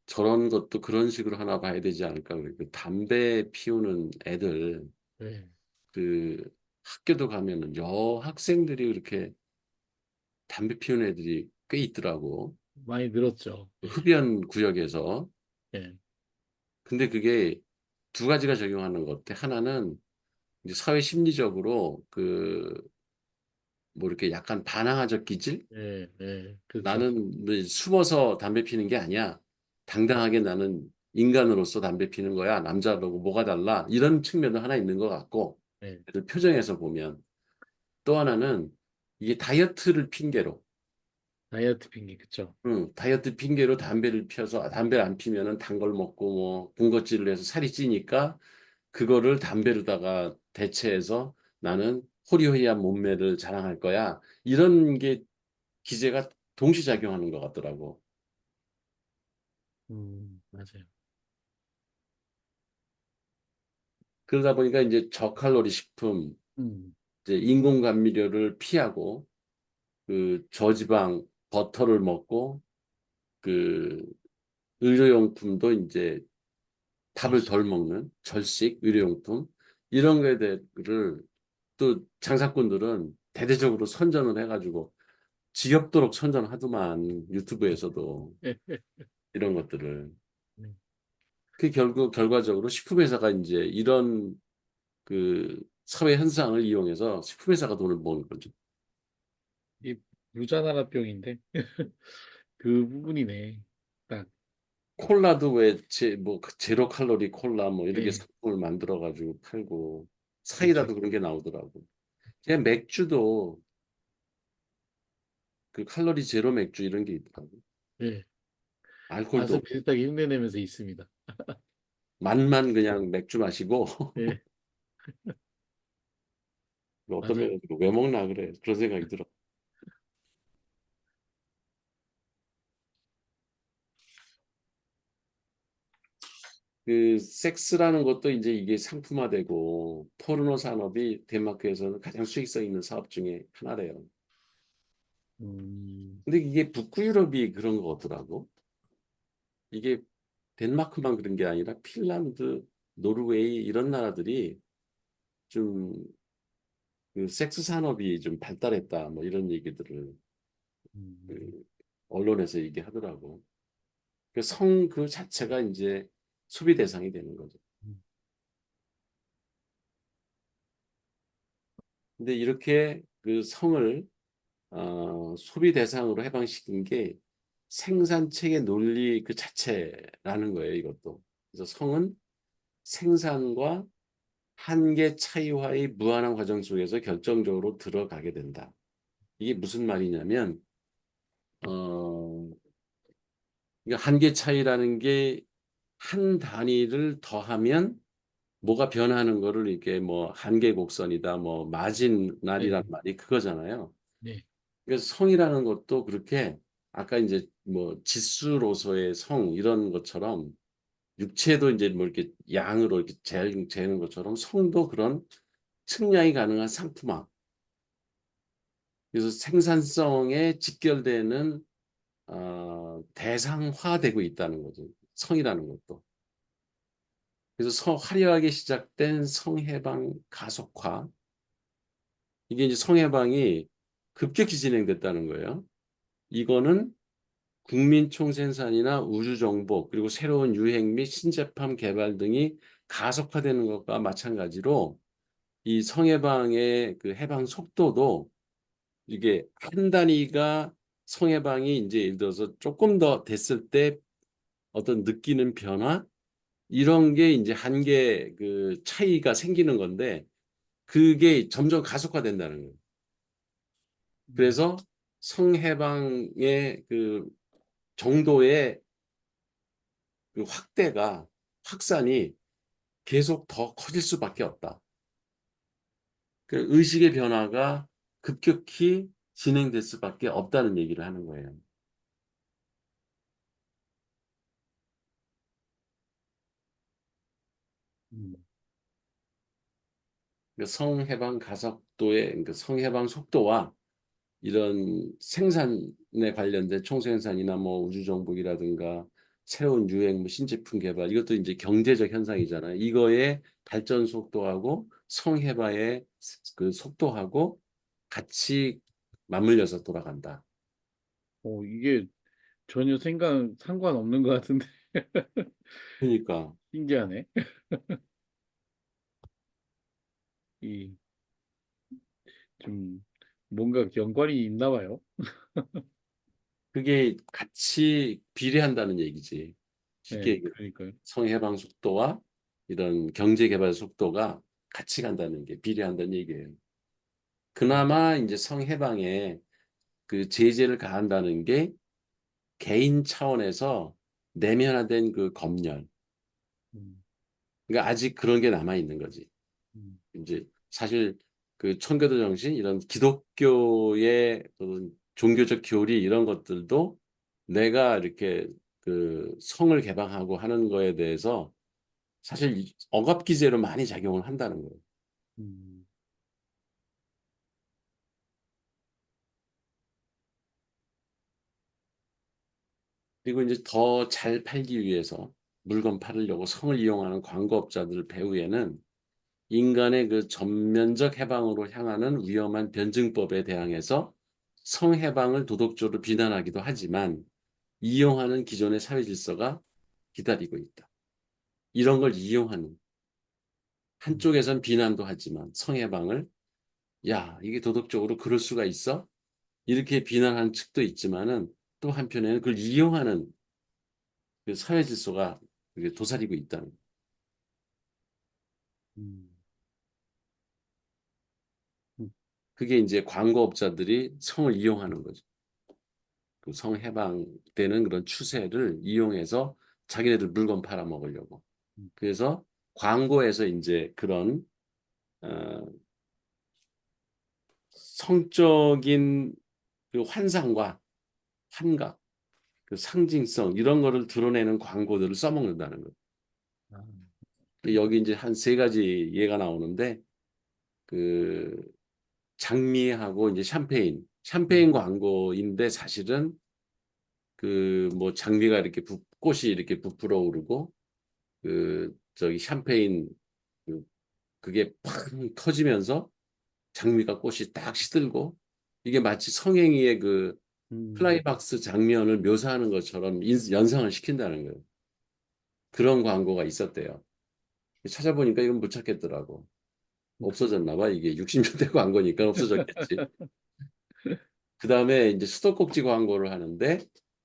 저런 것도 그런 식으로 하나 봐야 되지 않을까. 그래. 그 담배 피우는 애들, 예. 그 학교도 가면은 여학생들이 그렇게 담배 피우는 애들이 꽤 있더라고. 많이 늘었죠. 그 예, 흡연 구역에서. 예, 근데 그게 두 가지가 적용하는 것 같아. 하나는 이제 사회 심리적으로 뭐 이렇게 약간 반항아적 기질? 예, 예, 그렇죠. 나는 뭐 숨어서 담배 피는 게 아니야. 당당하게 나는 인간으로서 담배 피는 거야. 남자라고 뭐가 달라? 이런 측면도 하나 있는 것 같고, 예, 그 표정에서 보면. 또 하나는 이게 다이어트를 핑계로, 다이어트 핑계, 그쵸. 다이어트 핑계로 담배를 피워서 담배를 안 피면은 단 걸 먹고 뭐 군것질을 해서 살이 찌니까 그거를 담배로다가 대체해서 나는 호리호리한 몸매를 자랑할 거야. 이런 게 기제가 동시작용하는 것 같더라고. 맞아요. 그러다 보니까 이제 저칼로리 식품, 음, 이제 인공 감미료를 피하고 그 저지방 버터를 먹고 그 의료용품도 이제 밥을 절식. 덜 먹는 절식 의료용품 이런 거들을 또 장사꾼들은 대대적으로 선전을 해가지고 지겹도록 선전하더만 유튜브에서도 예, 예, 이런 것들을 예. 그 결국 결과적으로 식품회사가 이제 이런 그 사회 현상을 이용해서 식품회사가 돈을 버는 거죠. 이 유자나라병인데 그 부분이네. 딱. 콜라도 왜제뭐 제로 칼로리 콜라 뭐 이렇게 예, 상품을 만들어 가지고 팔고 그렇죠. 사이다도 그런 게 나오더라고. 그냥 맥주도 그 칼로리 제로 맥주 이런 게 있더라고. 예, 알코올도 맛을 비슷하게 흉내내면서 있습니다. 맛만 그냥 맥주 마시고 예, 어떤 맞아요. 면에서 왜 먹나 그래 그런 생각이 들어. 그 섹스라는 것도 이제 이게 상품화되고 포르노 산업이 덴마크에서는 가장 수익성 있는 사업 중에 하나래요. 음, 근데 이게 북부 유럽이 그런 거 같더라고. 이게 덴마크만 그런 게 아니라 핀란드, 노르웨이 이런 나라들이 좀 그 섹스 산업이 좀 발달했다 뭐 이런 얘기들을 음, 그 언론에서 얘기하더라고. 그 성 그 자체가 이제 소비 대상이 되는 거죠. 음, 근데 이렇게 그 성을 소비 대상으로 해방시킨 게 생산체계 논리 그 자체라는 거예요, 이것도. 그래서 성은 생산과 한계 차이와의 무한한 과정 속에서 결정적으로 들어가게 된다. 이게 무슨 말이냐면, 어, 그러니까 한계 차이라는 게 한 단위를 더하면 뭐가 변하는 거를 이게 뭐 한계 곡선이다, 뭐 네, 마진날이란 말이 그거잖아요. 네, 그래서 성이라는 것도 그렇게 아까 이제 뭐 지수로서의 성 이런 것처럼 육체도 이제 뭐 이렇게 양으로 이렇게 재는 것처럼 성도 그런 측량이 가능한 상품화. 그래서 생산성에 직결되는 대상화되고 있다는 거죠. 성이라는 것도. 그래서 화려하게 시작된 성해방 가속화, 이게 이제 성해방이 급격히 진행됐다는 거예요. 이거는 국민총생산이나 우주정보, 그리고 새로운 유행 및 신제품 개발 등이 가속화되는 것과 마찬가지로 이 성해방의 그 해방 속도도 이게 한 단위가 성해방이 이제 예를 들어서 조금 더 됐을 때 어떤 느끼는 변화 이런 게 이제 한계 그 차이가 생기는 건데 그게 점점 가속화된다는 거예요. 음, 그래서 성해방의 그 정도의 그 확산이 계속 더 커질 수밖에 없다. 그 의식의 변화가 급격히 진행될 수밖에 없다는 얘기를 하는 거예요. 음, 그 성해방 가속도의 그 성해방 속도와 이런 생산에 관련된 총생산이나 뭐 우주정복이라든가 새로운 유행, 뭐 신제품 개발 이것도 이제 경제적 현상이잖아요. 이거의 발전 속도하고 성해방의 그 속도하고 같이 맞물려서 돌아간다. 이게 전혀 상관없는 것 같은데 그러니까 신기하네. 이 좀 뭔가 연관이 있나 봐요. 그게 같이 비례한다는 얘기지. 쉽게 네, 얘기해. 그러니까요. 성해방 속도와 이런 경제 개발 속도가 같이 간다는 게 비례한다는 얘기예요. 음, 그나마 이제 성해방에 그 제재를 가한다는 게 개인 차원에서 내면화된 그 검열. 음, 그러니까 아직 그런 게 남아 있는 거지. 음, 이제 사실 그 청교도 정신 이런 기독교의 어떤 종교적 교리 이런 것들도 내가 이렇게 그 성을 개방하고 하는 거에 대해서 사실 억압 기제로 많이 작용을 한다는 거예요. 음, 그리고 이제 더 잘 팔기 위해서 물건 팔으려고 성을 이용하는 광고업자들 배후에는 인간의 그 전면적 해방으로 향하는 위험한 변증법에 대항해서 성해방을 도덕적으로 비난하기도 하지만 이용하는 기존의 사회 질서가 기다리고 있다. 이런 걸 이용하는 음, 한쪽에선 비난도 하지만 성해방을 야, 이게 도덕적으로 그럴 수가 있어? 이렇게 비난하는 측도 있지만은 또 한편에는 그걸 이용하는 그 사회 질서가 그게 도사리고 있다는 거예요. 음, 음, 그게 이제 광고업자들이 성을 이용하는 거죠. 그 성해방되는 그런 추세를 이용해서 자기네들 물건 팔아먹으려고. 음, 그래서 광고에서 이제 그런 어, 성적인 그 환상과 환각, 그 상징성 이런 거를 드러내는 광고들을 써먹는다는 거예요. 아, 여기 이제 한 세 가지 예가 나오는데 그 장미하고 이제 샴페인 음, 광고인데 사실은 그 뭐 장미가 이렇게 꽃이 이렇게 부풀어 오르고 그 저기 샴페인 그 그게 팍 터지면서 장미가 꽃이 딱 시들고 이게 마치 성행위의 그 음, 클라이박스 장면을 묘사하는 것처럼 연상을 시킨다는 거예요. 그런 광고가 있었대요. 찾아보니까 이건 못 찾겠더라고. 없어졌나 봐. 이게 60년대 광고니까 없어졌겠지. 그 다음에 이제 수도꼭지 광고를 하는데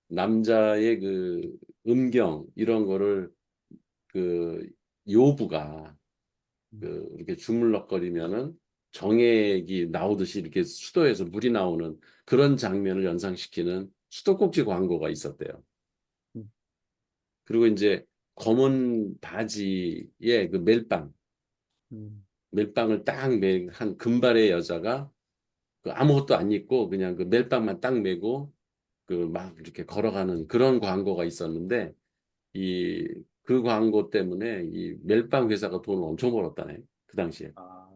남자의 그 음경 이런 거를 그 요부가 음, 그 이렇게 주물럭거리면은 정액이 나오듯이 이렇게 수도에서 물이 나오는 그런 장면을 연상시키는 수도꼭지 광고가 있었대요. 음, 그리고 이제 검은 바지에 그 음, 멜빵을 딱 한 금발의 여자가 그 아무것도 안 입고 그냥 그 멜빵만 딱 메고 그 막 이렇게 걸어가는 그런 광고가 있었는데 이 그 광고 때문에 이 멜빵 회사가 돈을 엄청 벌었다네 그 당시에. 아,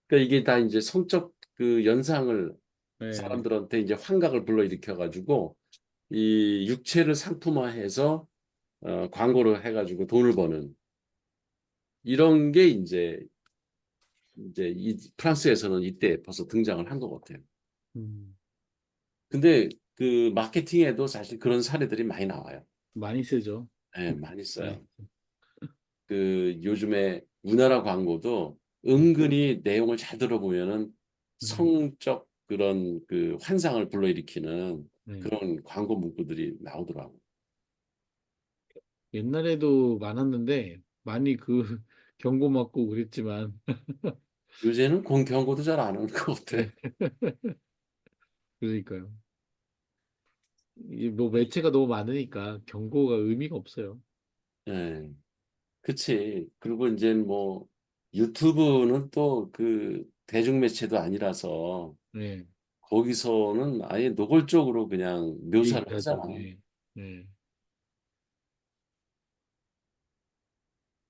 그러니까 이게 다 이제 성적 그 연상을 네, 사람들한테 이제 환각을 불러일으켜 가지고 이 육체를 상품화해서 광고를 해가지고 돈을 버는 이런 게 이제 이 프랑스에서는 이때 벌써 등장을 한 것 같아요. 음, 근데 그 마케팅에도 사실 그런 사례들이 많이 나와요. 많이 쓰죠. 예, 많이 많이. 써요. 그 요즘에 우리나라 광고도 네. 은근히 내용을 잘 들어보면은 음, 성적 그런 그 환상을 불러일으키는 네. 그런 광고 문구들이 나오더라고. 옛날에도 많았는데 많이 그 경고 맞고 그랬지만 요새는 공경고도 잘 안 하는 것 같아. 네, 그러니까요. 이게 뭐 매체가 너무 많으니까 경고가 의미가 없어요. 예, 그치. 그리고 이제 뭐 유튜브는 또 그 대중매체도 아니라서 네, 거기서는 아예 노골적으로 그냥 묘사를 얘기하죠. 하잖아. 네, 네,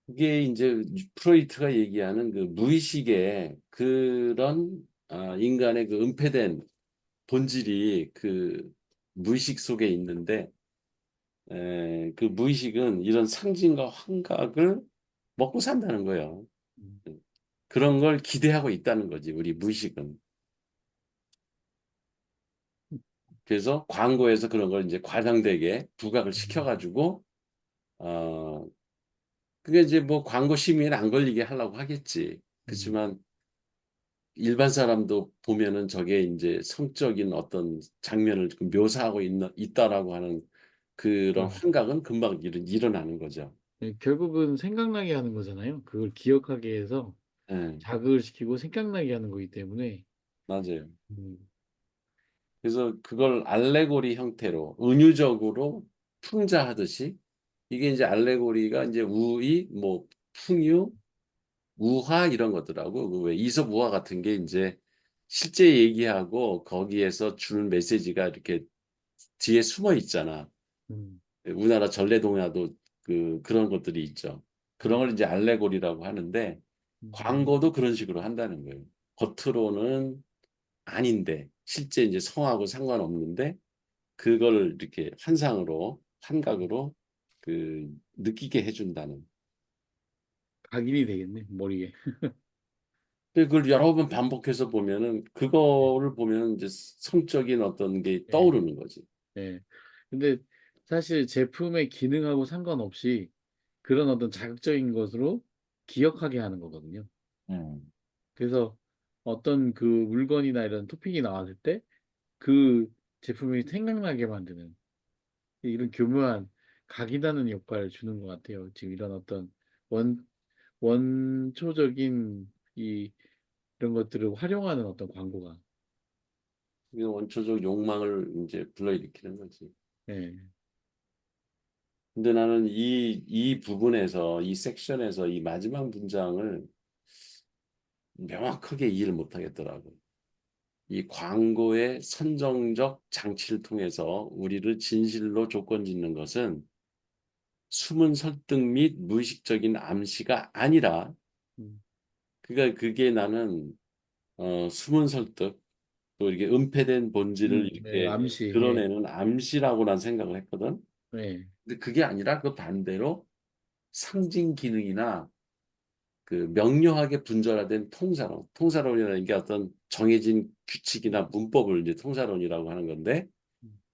그게 이제 프로이트가 얘기하는 그 무의식의 그런 인간의 그 은폐된 본질이 그 무의식 속에 있는데 그 무의식은 이런 상징과 환각을 먹고 산다는 거예요. 음, 그런 걸 기대하고 있다는 거지, 우리 무의식은. 그래서 광고에서 그런 걸 이제 과장되게 부각을 음, 시켜가지고, 어, 그게 이제 뭐 광고 심의에 안 걸리게 하려고 하겠지. 음, 그렇지만 일반 사람도 보면은 저게 이제 성적인 어떤 장면을 좀 묘사하고 있다라고 하는 그런 그럼 환각은 금방 일어나는 거죠. 네, 결국은 생각나게 하는 거잖아요. 그걸 기억하게 해서 예, 자극을 시키고 생각나게 하는 거기 때문에 맞아요. 음, 그래서 그걸 알레고리 형태로 은유적으로 풍자하듯이 이게 이제 알레고리가 이제 우의, 뭐 풍유, 우화 이런 것들하고 그왜 이솝 우화 같은 게 이제 실제 얘기하고 거기에서 주는 메시지가 이렇게 뒤에 숨어 있잖아. 음, 우리나라 전래동화도 그런 것들이 있죠. 그런 음, 걸 이제 알레고리라고 하는데 음. 광고도 그런 식으로 한다는 거예요. 겉으로는 아닌데 실제 이제 성하고 상관없는데 그걸 이렇게 환상으로 환각으로 느끼게 해준다는. 각인이 되겠네 머리에. 근데 그걸 여러 번 반복해서 보면은 그거를 보면 이제 성적인 어떤 게 예, 떠오르는 거지. 예. 근데 사실 제품의 기능하고 상관없이 그런 어떤 자극적인 것으로 기억하게 하는 거거든요. 음. 그래서 어떤 그 물건이나 이런 토픽이 나왔을 때 그 제품이 생각나게 만드는 이런 교묘한 각인하는 역할을 주는 것 같아요. 지금 이런 어떤 원, 원초적인 이런 것들을 활용하는 어떤 광고가. 이게 원초적 욕망을 이제 불러일으키는 거지. 예. 근데 나는 이 부분에서, 이 섹션에서 이 마지막 문장을 명확하게 이해를 못 하겠더라고. 이 광고의 선정적 장치를 통해서 우리를 진실로 조건 짓는 것은 숨은 설득 및 무의식적인 암시가 아니라, 음, 그러니까 그게 나는 숨은 설득, 또 이렇게 은폐된 본질을 네, 이렇게 암시. 예. 드러내는 암시라고 난 생각을 했거든. 예. 근데 그게 아니라 그 반대로 상징 기능이나 그 명료하게 분절화된 통사론. 통사론이라는 게 어떤 정해진 규칙이나 문법을 이제 통사론이라고 하는 건데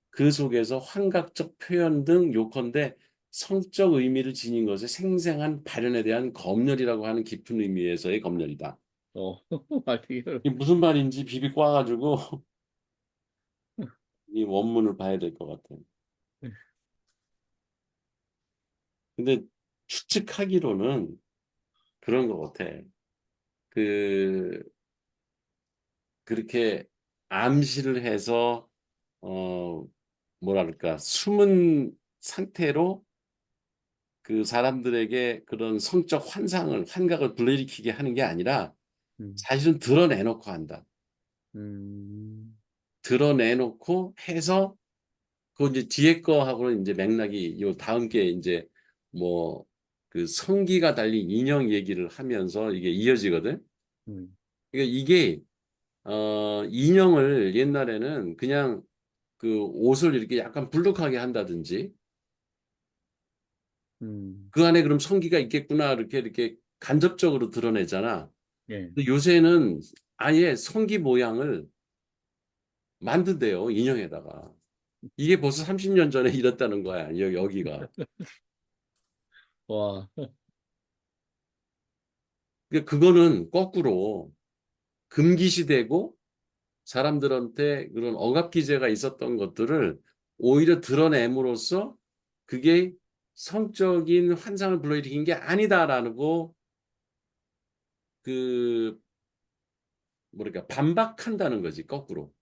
그 속에서 환각적 표현 등 요컨대 성적 의미를 지닌 것의 생생한 발현에 대한 검열이라고 하는 깊은 의미에서의 검열이다. 어, 되게 이게 무슨 말인지 비비 꽈가지고 이 원문을 봐야 될 것 같아요. 근데 추측하기로는 그런 것 같아. 그 그렇게 암시를 해서 어 뭐랄까 숨은 상태로 그 사람들에게 그런 성적 환상을 환각을 불러일으키게 하는 게 아니라 음, 사실은 드러내놓고 한다. 음, 드러내놓고 해서 그 이제 뒤에 거하고는 이제 맥락이 요 다음 게 이제 뭐 그 성기가 달린 인형 얘기를 하면서 이게 이어지거든. 음, 그러니까 이게 인형을 옛날에는 그냥 그 옷을 이렇게 약간 불룩하게 한다든지 음, 그 안에 그럼 성기가 있겠구나 이렇게 간접적으로 드러내잖아. 예. 근데 요새는 아예 성기 모양을 만든대요, 인형에다가. 이게 벌써 30년 전에 이랬다는 거야, 여기가. 와, 그러니까 그거는 거꾸로 금기시되고 사람들한테 그런 억압기제가 있었던 것들을 오히려 드러냄으로써 그게 성적인 환상을 불러일으킨 게 아니다라고 그 뭐랄까 반박한다는 거지, 거꾸로.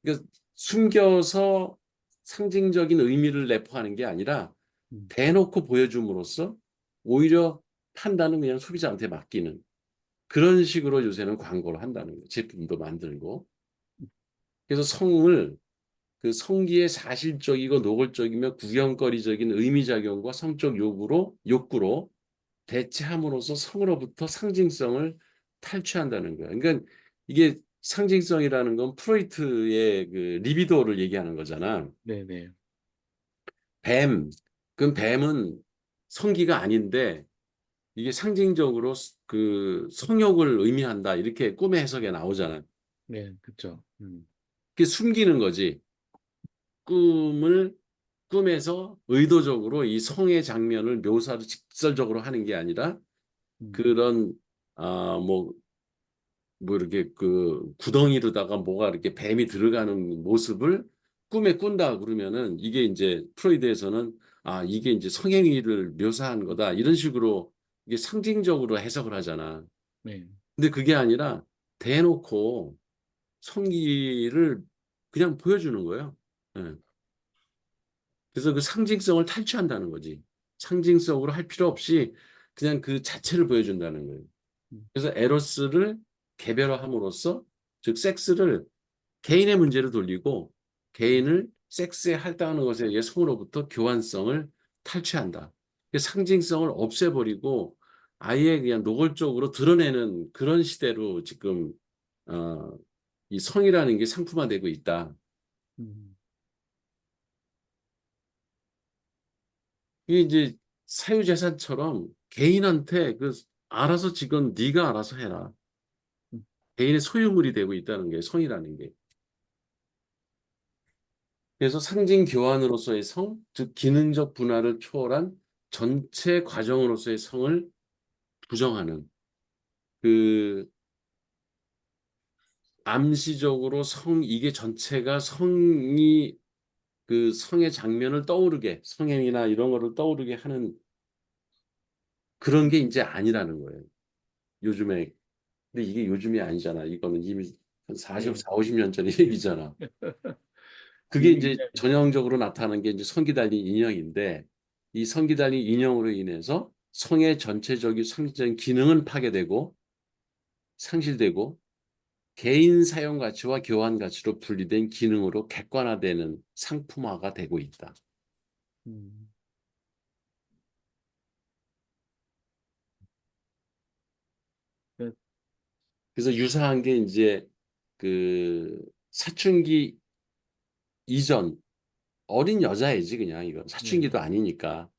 그러니까 숨겨서 상징적인 의미를 내포하는 게 아니라 음, 대놓고 보여줌으로써 오히려 판단은 그냥 소비자한테 맡기는 그런 식으로 요새는 광고를 한다는 거예요. 제품도 만들고. 그래서 성을 그 성기의 사실적이고 노골적이며 구경거리적인 의미작용과 성적 욕구로 대체함으로써 성으로부터 상징성을 탈취한다는 거예요. 그러니까 이게 상징성이라는 건 프로이트의 그 리비도를 얘기하는 거잖아. 네네. 뱀, 그 뱀은 성기가 아닌데 이게 상징적으로 그 성욕을 의미한다 이렇게 꿈의 해석에 나오잖아. 네, 그쵸. 그게 숨기는 거지. 꿈을 꿈에서 의도적으로 이 성의 장면을 묘사를 직설적으로 하는 게 아니라 음, 그런 뭐 이렇게 그 구덩이로다가 뭐가 이렇게 뱀이 들어가는 모습을 꿈에 꾼다 그러면은 이게 이제 프로이드에서는 아 이게 이제 성행위를 묘사한 거다 이런 식으로 이게 상징적으로 해석을 하잖아. 네. 근데 그게 아니라 대놓고 성기를 그냥 보여주는 거예요. 예. 그래서 그 상징성을 탈취한다는 거지. 상징성으로 할 필요 없이 그냥 그 자체를 보여준다는 거예요. 음, 그래서 에로스를 개별화함으로써 즉 섹스를 개인의 문제로 돌리고 개인을 섹스에 할당하는 것에 의해 성으로부터 교환성을 탈취한다. 상징성을 없애버리고 아예 그냥 노골적으로 드러내는 그런 시대로 지금 어, 이 성이라는 게 상품화되고 있다. 음, 이게 이제 사유재산처럼 개인한테 그 알아서 지금 네가 알아서 해라. 음, 개인의 소유물이 되고 있다는 게 성이라는 게. 그래서 상징 교환으로서의 성, 즉 기능적 분할을 초월한 전체 과정으로서의 성을 부정하는 그 암시적으로 성 이게 전체가 성이 그 성의 장면을 떠오르게 성행이나 이런 거를 떠오르게 하는 그런 게 이제 아니라는 거예요. 요즘에 근데 이게 요즘이 아니잖아. 이거는 이미 한 40, 네. 4, 50년 전의 얘기잖아. 그게 이미 이제 전형적으로 나타나는 게 이제 성기 달린 인형인데 이 성기 달린 인형으로 인해서 성의 전체적인 상징적인 기능은 파괴되고 상실되고 개인 사용 가치와 교환 가치로 분리된 기능으로 객관화되는 상품화가 되고 있다. 음, 그, 그래서 유사한 게 이제 그 사춘기 이전 어린 여자애지 그냥 이건 네. 사춘기도 아니니까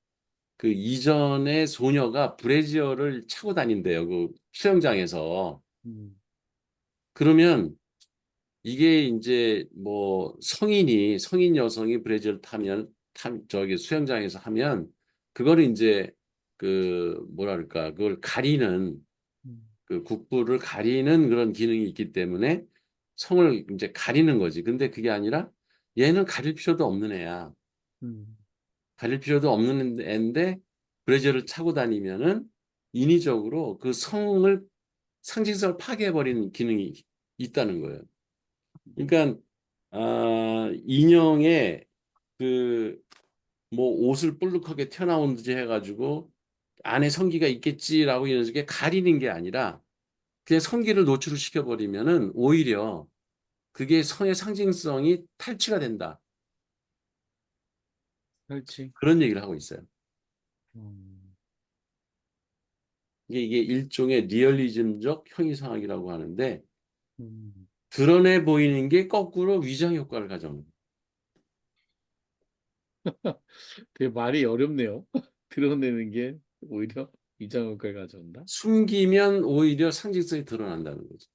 그 이전의 소녀가 브래지어를 차고 다닌대요. 그 수영장에서. 음, 그러면 이게 이제 뭐 성인 여성이 브래지어를 저기 수영장에서 하면 그거를 이제 그 뭐랄까 그걸 가리는 음, 그 국부를 가리는 그런 기능이 있기 때문에 성을 이제 가리는 거지. 근데 그게 아니라 얘는 가릴 필요도 없는 애야. 음, 가릴 필요도 없는 애인데 브래지어를 차고 다니면은 인위적으로 그 성을 상징성을 파괴해버리는 기능이 있다는 거예요. 그러니까 인형의 그 뭐 옷을 볼록하게 튀어나온 듯이 해가지고 안에 성기가 있겠지라고 이런 식의 가리는 게 아니라 그냥 성기를 노출을 시켜버리면은 오히려 그게 성의 상징성이 탈취가 된다. 그렇지. 그런 얘기를 하고 있어요. 음, 이게 일종의 리얼리즘적 형이상학이라고 하는데 음, 드러내 보이는 게 거꾸로 위장 효과를 가져옵니다. 되게 말이 어렵네요. 드러내는 게 오히려 위장 효과를 가져온다. 숨기면 오히려 상징성이 드러난다는 거죠.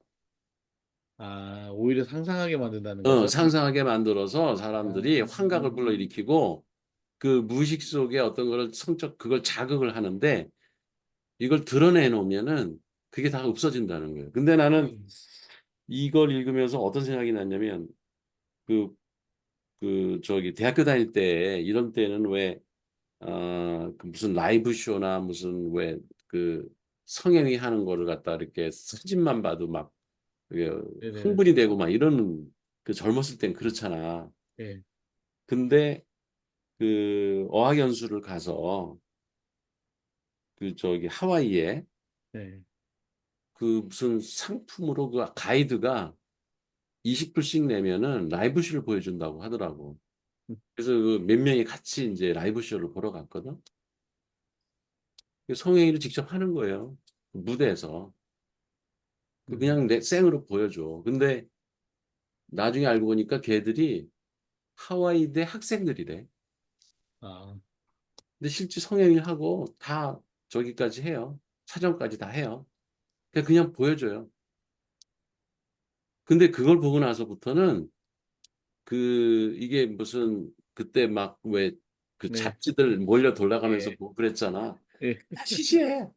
아, 오히려 상상하게 만든다는 거죠. 상상하게 만들어서 아, 사람들이 환각을 불러일으키고 그 무의식 속에 어떤 거를 성적 그걸 자극을 하는데 이걸 드러내 놓으면은 그게 다 없어진다는 거예요. 근데 나는 이걸 읽으면서 어떤 생각이 났냐면 그 저기 대학교 다닐 때 이런 때는 왜 그 무슨 라이브 쇼나 무슨 왜 그 성행위 하는 거를 갖다 이렇게 사진만 봐도 막 그게 네네네. 흥분이 되고 막 이러는 그 젊었을 땐 그렇잖아. 네, 근데 그 어학연수를 가서 그 저기 하와이에 네. 그 무슨 상품으로 그 가이드가 20불씩 내면은 라이브 쇼를 보여준다고 하더라고. 그래서 그 몇 명이 같이 인제 라이브 쇼를 보러 갔거든. 그 성행위를 직접 하는 거예요, 그 무대에서. 그 음. 그냥 내 생으로 보여줘. 근데 나중에 알고 보니까 걔들이 하와이대 학생들이래. 아, 근데 실제 성행위를 하고 다 저기까지 해요. 촬영까지 다 해요. 그냥 보여줘요. 근데 그걸 보고 나서부터는 그 이게 무슨 그때 막 왜 그 네. 잡지들 몰려 돌아가면서 예. 보고 그랬잖아. 예. 다 시시해.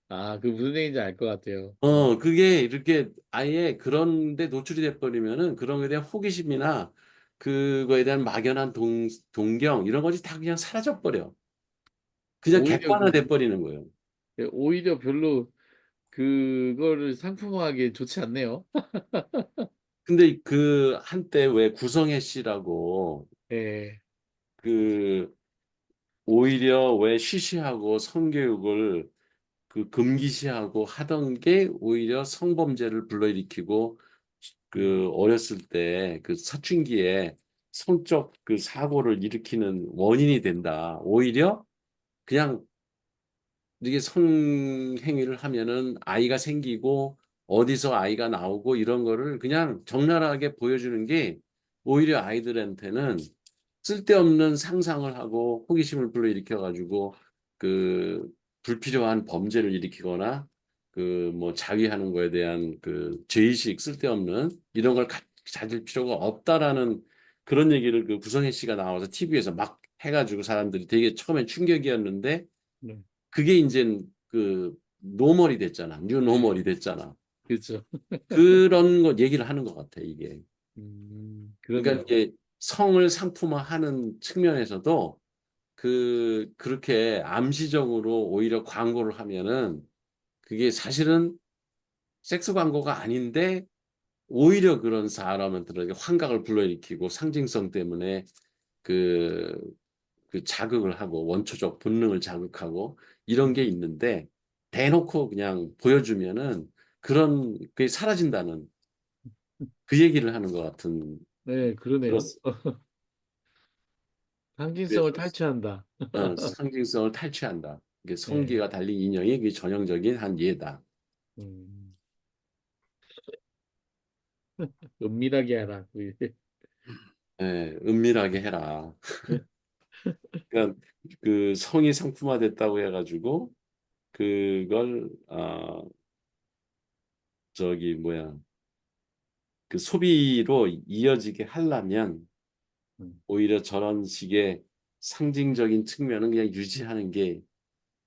아, 그 무슨 얘기인지 알 것 같아요. 그게 이렇게 아예 그런 데 노출이 돼 버리면은 그런 거에 대한 호기심이나 그거에 대한 막연한 동경 이런 것이 다 그냥 사라져 버려. 그냥 오히려 객관화돼 버리는 거예요. 오히려 별로 그거를 상품화하기 좋지 않네요. 근데 그 한때 왜 구성애 씨라고 예. 그 오히려 왜 쉬쉬하고 성교육을 그 금기시하고 하던 게 오히려 성범죄를 불러일으키고 그 어렸을 때 그 사춘기에 성적 그 사고를 일으키는 원인이 된다. 오히려 그냥 이게 성행위를 하면은 아이가 생기고 어디서 아이가 나오고 이런 거를 그냥 적나라하게 보여주는 게 오히려 아이들한테는 쓸데없는 상상을 하고 호기심을 불러일으켜 가지고 그 불필요한 범죄를 일으키거나 그 뭐 자위하는 거에 대한 그 죄의식 쓸데없는 이런 걸 가질 필요가 없다라는 그런 얘기를 그 구성애 씨가 나와서 TV에서 막 해 가지고 사람들이 되게 처음엔 충격이었는데 네. 그게 인젠 그 노멀이 됐잖아. 뉴 네. 노멀이 됐잖아. 그렇죠. 그런 거 얘기를 하는 것 같아 이게. 그러니까 그러네요. 이게 성을 상품화하는 측면에서도 그렇게 암시적으로 오히려 광고를 하면은 그게 사실은 섹스 광고가 아닌데 오히려 그런 사람한테는 환각을 불러일으키고 상징성 때문에 그 자극을 하고 원초적 본능을 자극하고 이런 게 있는데 대놓고 그냥 보여주면은 그런 게 사라진다는 그 얘기를 하는 것 같은 네, 그러네요. 들었어. 상징성을 그래서 탈취한다. 상징성을 탈취한다. 이게 네. 성기가 달린 인형이 그 전형적인 한 예다. 음, 은밀하게 하라. 예, 은밀하게 해라. 네. 그러니까 그 성이 상품화됐다고 해 가지고 그걸 저기 뭐야 그 소비로 이어지게 하려면 음, 오히려 저런 식의 상징적인 측면은 그냥 유지하는 게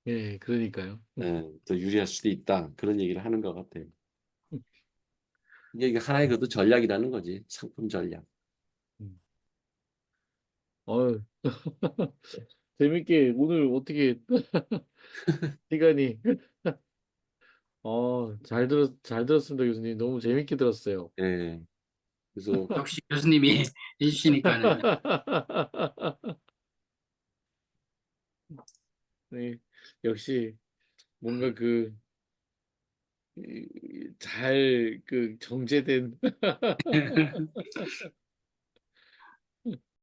예, 그러니까요. 더 유리할 수도 있다. 그런 얘기를 하는 것 같아요. 이게 하나의 그것도 전략이라는 거지. 상품 전략. 음. 어휴, 재밌게 오늘 어떻게 시간이 잘 들었습니다, 교수님. 너무 재밌게 들었어요. 예. 그래서 역시 교수님이 해주시니까는 네, 역시 뭔가 잘 정제된